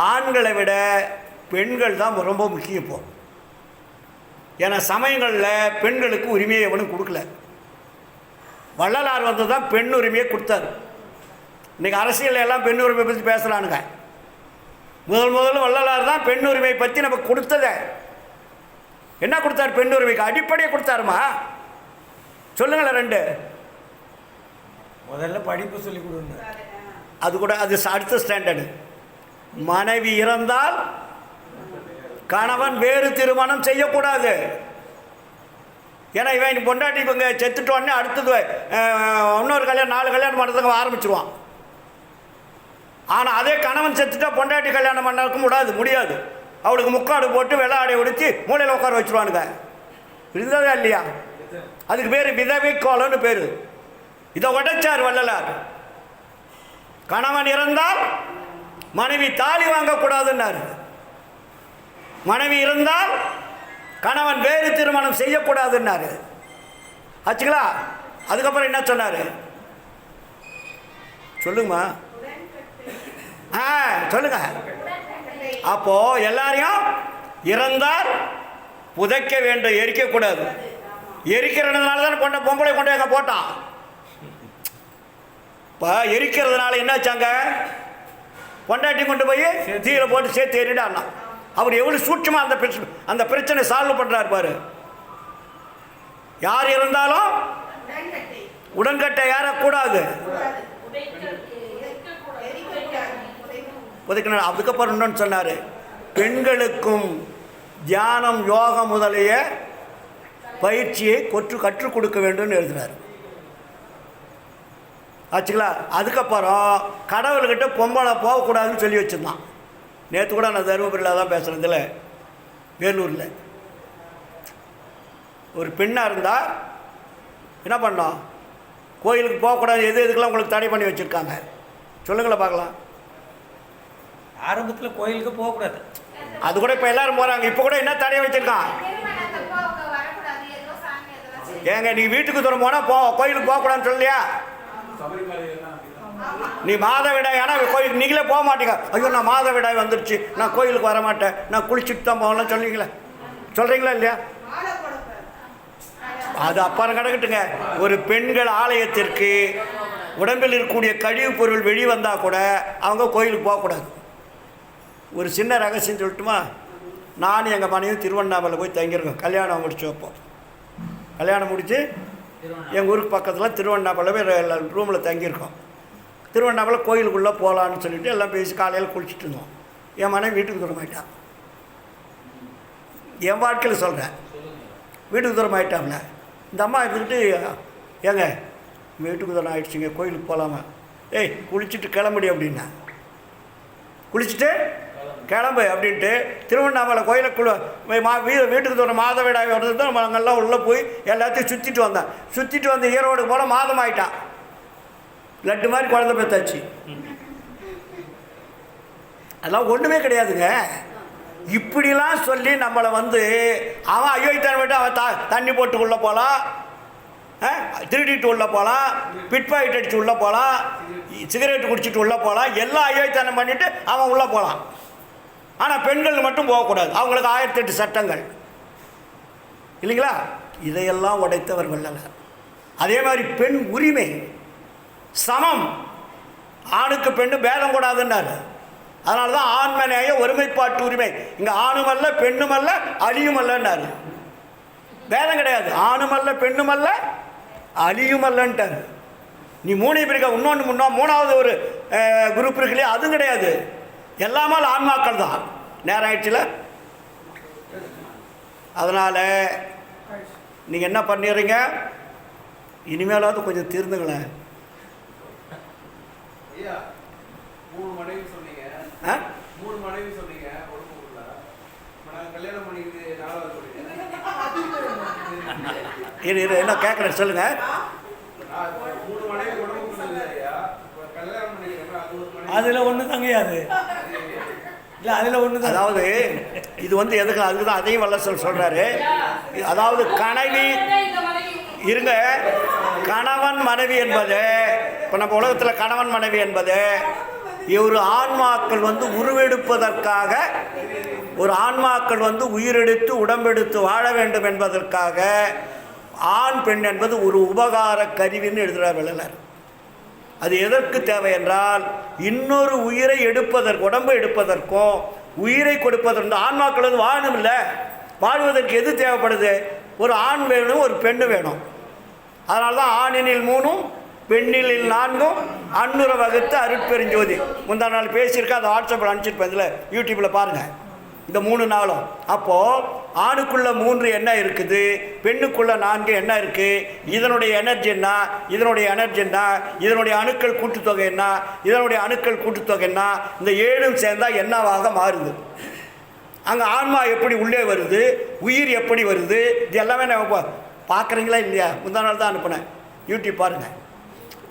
ஆண்களை விட பெண்கள் தான் ரொம்ப முக்கியம். இப்போ ஏன்னா சமயங்களில் பெண்களுக்கு உரிமையை எவனும் கொடுக்கல. வள்ளலார் வந்து தான் பெண் உரிமையை கொடுத்தார். இன்றைக்கி அரசியல் எல்லாம் பெண் உரிமை பற்றி பேசுகிறானுங்க. முதல்ல வள்ளலார் தான் பெண் உரிமை பற்றி நமக்கு கொடுத்ததே. என்ன கொடுத்தார்? பெண் உரிமைக்கு அடிப்படையை கொடுத்தாருமா? சொல்லுங்களேன். 2 முதல்ல படிப்பு சொல்லி கொடுங்க. அது கூட அது அடுத்த ஸ்டாண்டர்டு. மனைவி இறந்தால் கணவன் வேறு திருமணம் செய்யக்கூடாது. ஏன்னா இவன் பொண்டாட்டி இவங்க செத்துட்டோடனே அடுத்தது இன்னொரு கல்யாணம் 4 கல்யாணம் பண்ணுறதுக்கு ஆரம்பிச்சிருவான். ஆனால் அதே கணவன் செத்துட்டா பொண்டாட்டி கல்யாணம் பண்ணவும் முடியாது. அவளுக்கு முக்காடு போட்டு வெள்ளை ஆடை உடுத்தி மூலையில் உட்கார வச்சுருவானுங்க. இருந்ததா இல்லையா? அதுக்கு பேர் விதவை கோலம்னு பேர். இதை உடைச்சார் வள்ளலார். கணவன் இறந்தால் மனைவி தாலி வாங்கக்கூடாதுன்னாரு. மனைவி இருந்தால் கணவன் வேறு திருமணம் செய்யக்கூடாதுன்னாரு. ஆச்சுங்களா? அதுக்கப்புறம் என்ன சொன்னார் சொல்லுங்கம்மா? சொல்லுங்க. அப்போ எல்லாரையும் இறந்தால் புதைக்க வேண்டும், எரிக்கக்கூடாது. எரிக்கிறதுனால தான் பொம்பளை கொண்டு எங்க போட்டான். இப்போ எரிக்கிறதுனால என்னாச்சாங்க? பொண்டாட்டி கொண்டு போய் தீயில போட்டு சேர்த்து எரிடான்னா. அவர் எவ்வளவு சூட்சமா அந்த பிரச்சனை சால்வ் பண்றாரு பாரு. யார் இருந்தாலும் உடன்கட்டை ஏறக்கூடாது, புதைக்கணும். அதுக்கப்புறம் இன்னொன்று சொன்னார், பெண்களுக்கும் தியானம் யோகம் முதலிய பயிற்சியை கற்றுக் கொடுக்க வேண்டும்னு எழுதுறாரு. ஆச்சுங்களா? அதுக்கப்புறம் கடவுள்கிட்ட பொம்பளை போகக்கூடாதுன்னு சொல்லி வச்சுருந்தான். நேற்று கூட நான் தருமபுரியில் தான் பேசுகிறதில்ல, வேலூரில் ஒரு பெண்ணாக இருந்தால் என்ன பண்ணோம்? கோயிலுக்கு போகக்கூடாது. எதுக்கெல்லாம் உங்களுக்கு தடை பண்ணி வச்சுருக்காங்க சொல்லுங்களேன் பார்க்கலாம். ஆரம்பத்தில் கோயிலுக்கு போகக்கூடாது, அது கூட இப்போ எல்லாரும் போகிறாங்க. இப்போ கூட என்ன தடையை வச்சுருக்கான்? ஏங்க நீ வீட்டுக்கு தூரம் போனால் கோயிலுக்கு போகக்கூடாதுன்னு சொல்லியா? நீ மாதவிடாய் ஆனால் கோயிலுக்கு நீங்களே போக மாட்டீங்க. ஐயோ நான் மாதவிடாய் வந்துருச்சு, நான் கோயிலுக்கு வர மாட்டேன், நான் குளிச்சுட்டு தான் போகலாம் சொல்கிறீங்களா இல்லையா? அது அப்புறம் கிடக்கட்டுங்க. ஒரு பெண்கள் ஆலயத்திற்கு உடம்பில் இருக்கக்கூடிய கழிவுப் பொருள் வெளி வந்தால் கூட அவங்க கோயிலுக்கு போகக்கூடாது. ஒரு சின்ன ரகசியம் சொல்லட்டுமா? நான் எங்கள் மனைவி திருவண்ணாமலை போய் தங்கியிருக்கோம். கல்யாணம் முடிச்சு வைப்போம். கல்யாணம் முடித்து எங்கள் ஊருக்கு பக்கத்தில் திருவண்ணாமலை போய் ரூமில் தங்கியிருக்கோம். திருவண்ணாமலை கோயிலுக்குள்ளே போகலான்னு சொல்லிவிட்டு எல்லாம் பேசி காலையில் குளிச்சுட்டு இருந்தோம். என் மனைவி வீட்டுக்கு தூரமாயிட்டான். என் வாழ்க்கையில் சொல்கிறேன், வீட்டுக்கு தூரமாயிட்டாப்ல. இந்த அம்மா இருந்துக்கிட்டு, ஏங்க வீட்டுக்கு தூரம் ஆகிடுச்சிங்க, கோயிலுக்கு போகலாமா? ஏய் குளிச்சுட்டு கிளம்புடி அப்படின்னா. குளிச்சுட்டு கிளம்பு அப்படின்ட்டு திருவண்ணாமலை கோயிலுக்குள்ள வீட்டுக்கு தூரம் மாதவிடாய் வர்றது தான் நாங்கள்லாம் உள்ளே போய் எல்லாத்தையும் சுற்றிட்டு வந்தேன். சுற்றிட்டு வந்து ஈரோடு போல மாதம் ஆகிட்டான். லட்டு மாதிரி குழந்தை பெற்றாச்சு. அதெல்லாம் ஒன்றுமே கிடையாதுங்க. இப்படிலாம் சொல்லி நம்மளை அவன் அயோக்கியத்தனம் விட்டு அவன் தண்ணி போட்டு உள்ளே போகலாம், திருடிட்டு உள்ளே போகலாம், பிட்பாக்கெட் அடித்து உள்ளே போகலாம், சிகரெட்டு குடிச்சிட்டு உள்ளே போகலாம், எல்லாம் அயோக்கியத்தனம் பண்ணிவிட்டு அவன் உள்ளே போகலாம். ஆனால் பெண்கள் மட்டும் போகக்கூடாது. அவங்களுக்கு 1008 சட்டங்கள் இல்லைங்களா? இதையெல்லாம் உடைத்தவர் வள்ளலார். அதே மாதிரி பெண் உரிமை சமம், ஆணுக்கு பெண்ணு பேதம் கூடாதுன்னாரு. அதனால தான் ஆண்மநேய ஒருமைப்பாட்டு உரிமை. இங்கே ஆணுமல்ல பெண்ணுமல்ல அழியுமல்லன்னாரு. பேதம் கிடையாது. ஆணுமல்ல பெண்ணுமல்ல அழியுமல்லன்ட்டார். நீ மூணையும் பிரிக்க இன்னொன்று மூணாவது ஒரு குரூப் இருக்கு இல்லையா, அதுவும் கிடையாது. எல்லாமே ஆன்மாக்கள் தான். நேரம் ஆயிடுச்சுல. அதனால் நீங்கள் என்ன பண்ணிடுறீங்க? இனிமேலாவது கொஞ்சம் தீர்ந்துங்களேன். என்ன கேட்குறேன் சொல்லுங்க. அதில் ஒன்று தாங்கய்யா, அது இல்லை, அதில் ஒன்று தான். அதாவது இது எதுக்கு, அதுக்கு தான் அதையும் வல்லரசர் சொல்கிறாரு. அதாவது இருங்க, கணவன் மனைவி என்பது, இப்போ நம்ம உலகத்தில் கணவன் மனைவி என்பது ஒரு ஆன்மாக்கள் உருவெடுப்பதற்காக, ஒரு ஆன்மாக்கள் உயிரெடுத்து உடம்பெடுத்து வாழ வேண்டும் என்பதற்காக ஆண் பெண் என்பது ஒரு உபகார கருவின்னு எழுதுகிறார் வள்ளலார். அது எதற்கு தேவை என்றால், இன்னொரு உயிரை எடுப்பதற்கு, உடம்பை எடுப்பதற்கும் உயிரை கொடுப்பதற்கு ஆன்மாக்கள் வாழணும் இல்லை. வாழ்வதற்கு எது தேவைப்படுது? ஒரு ஆண் வேணும், ஒரு பெண்ணு வேணும். அதனால தான் ஆணினில் 3 பெண்ணில் 4 அன்னுற வகுத்து அருட்பெருஞ்சோதி. முந்தா நாள் பேசியிருக்கேன், அதை வாட்ஸ்அப்பில் அனுப்பிச்சிருப்பேன். இதில் யூடியூப்பில் பாருங்கள் இந்த 3 நாளும். அப்போது ஆணுக்குள்ள 3 என்ன இருக்குது, பெண்ணுக்குள்ள 4 என்ன இருக்குது, இதனுடைய எனர்ஜி என்ன, இதனுடைய எனர்ஜி என்ன, இதனுடைய அணுக்கள் கூட்டுத்தொகை என்ன, இதனுடைய அணுக்கள் கூட்டுத்தொகை என்ன, இந்த 7 சேர்ந்தால் என்னவாக மாறுது. அங்கே ஆன்மா எப்படி உள்ளே வருது, உயிர் எப்படி வருது, இது எல்லாமே நம்ம பார்க்குறீங்களா இல்லையா? முந்தா நாள் தான் அனுப்பினேன், யூடியூப் பாருங்கள்.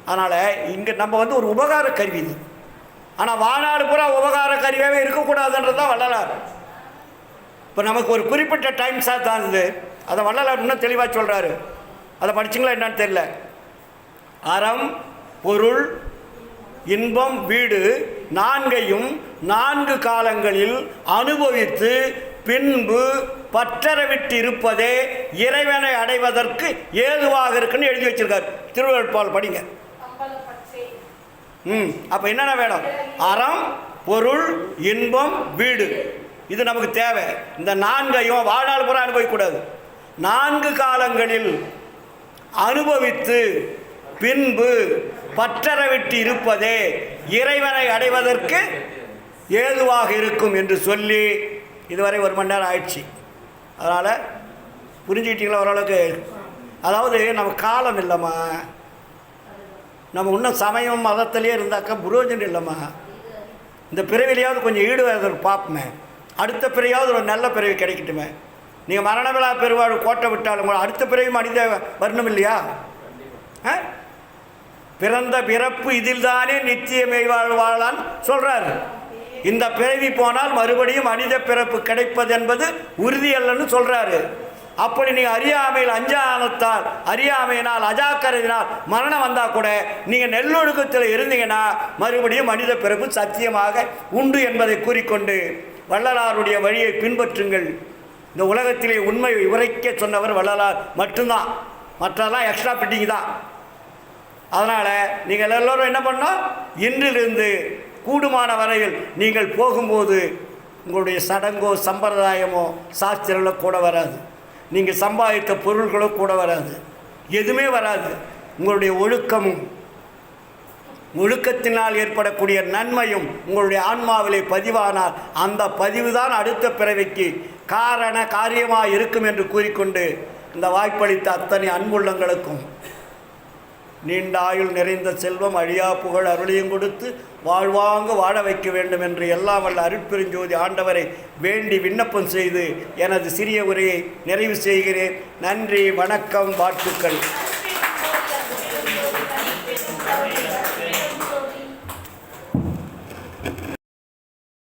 அதனால் இங்கே நம்ம வந்து ஒரு உபகார கருவி இது. ஆனால் வாழ்நாள் பூரா உபகார கருவியாகவே இருக்கக்கூடாதுன்றது தான் வள்ளலார். இப்போ நமக்கு ஒரு குறிப்பிட்ட டைம் தான் இது. அதை வள்ளலார் இன்னும் தெளிவாக சொல்கிறாரு. அதை படிச்சிங்களா என்னன்னு தெரியல. அறம், பொருள், இன்பம், வீடு நான்கையும் 4 காலங்களில் அனுபவித்து பின்பு பற்றற விட்டு இருப்பதே இறைவனை அடைவதற்கு ஏதுவாக இருக்குன்னு எழுதி வச்சிருக்காரு. திருவள்ளுவர் படிங்க. அப்போ என்னென்ன வேணும்? அறம், பொருள், இன்பம், வீடு. இது நமக்கு தேவை. இந்த 4ஐயும் வாழ்நாள் பூரா அனுபவிக்கக்கூடாது. 4 காலங்களில் அனுபவித்து பின்பு பற்றற விட்டு இருப்பதே இறைவனை அடைவதற்கு ஏதுவாக இருக்கும் என்று சொல்லி இதுவரை 1 மணி நேரம் ஆயிடுச்சு. அதனால் புரிஞ்சுக்கிட்டீங்களா ஓரளவுக்கு? அதாவது நம்ம காலம் இல்லைம்மா, நம்ம இன்னும் சமயம் மதத்திலே இருந்தாக்கா புரோஜனம் இல்லைம்மா. இந்த பிறவிலையாவது கொஞ்சம் ஈடுவதை பார்ப்போமே, அடுத்த பிறவியாவது ஒரு நல்ல பிறவி கிடைக்கட்டுமே. நீங்கள் மரணவிழா பெருவாழ் கோட்டை விட்டாலும் கூட அடுத்த பிறவி மனித வரணும் இல்லையா? பிறந்த பிறப்பு இதில் தானே நித்தியமை வாழலான்னு சொல்கிறாரு. இந்த பிறவி போனால் மறுபடியும் மனித பிறப்பு கிடைப்பது என்பது உறுதியல்லன்னு சொல்கிறாரு. அப்படி நீங்கள் அறியாமையில் அஞ்ஞானத்தால் அறியாமையினால் அஜாக்கிரதையினால் மரணம் வந்தால் கூட நீங்கள் நெல்லொழுக்கத்தில் இருந்தீங்கன்னா மறுபடியும் மனித பிறப்பு சத்தியமாக உண்டு என்பதை கூறிக்கொண்டு வள்ளலாருடைய வழியை பின்பற்றுங்கள். இந்த உலகத்திலே உண்மை உரைக்க சொன்னவர் வள்ளலார் மட்டும்தான், மற்றெல்லாம் எக்ஸ்ட்ரா ஃபிட்டிங் தான். அதனால் நீங்கள் எல்லோரும் என்ன பண்ணோம், இன்றிலிருந்து கூடுமான வரையில் நீங்கள் போகும்போது உங்களுடைய சடங்கோ சம்பிரதாயமோ சாஸ்திரங்களோ கூட வராது, நீங்கள் சம்பாதித்த பொருள்களோ கூட வராது, எதுவுமே வராது. உங்களுடைய ஒழுக்கமும் ஒழுக்கத்தினால் ஏற்படக்கூடிய நன்மையும் உங்களுடைய ஆன்மாவிலே பதிவானால் அந்த பதிவு தான் அடுத்த பிறவிக்கு காரியமாக இருக்கும் என்று கூறிக்கொண்டு இந்த வாய்ப்பளித்த அத்தனை அன்புள்ளங்களுக்கும் நீண்ட ஆயுள் நிறைந்த செல்வம் அழியா புகழ் அருளையும் கொடுத்து வாழ்வாங்க வாழ வைக்க வேண்டும் என்று எல்லாம் வல்ல அருட்பெருஞ்சோதி ஆண்டவரை வேண்டி விண்ணப்பம் செய்து எனது சிறிய உரையை நிறைவு செய்கிறேன். நன்றி, வணக்கம், வாழ்த்துக்கள்.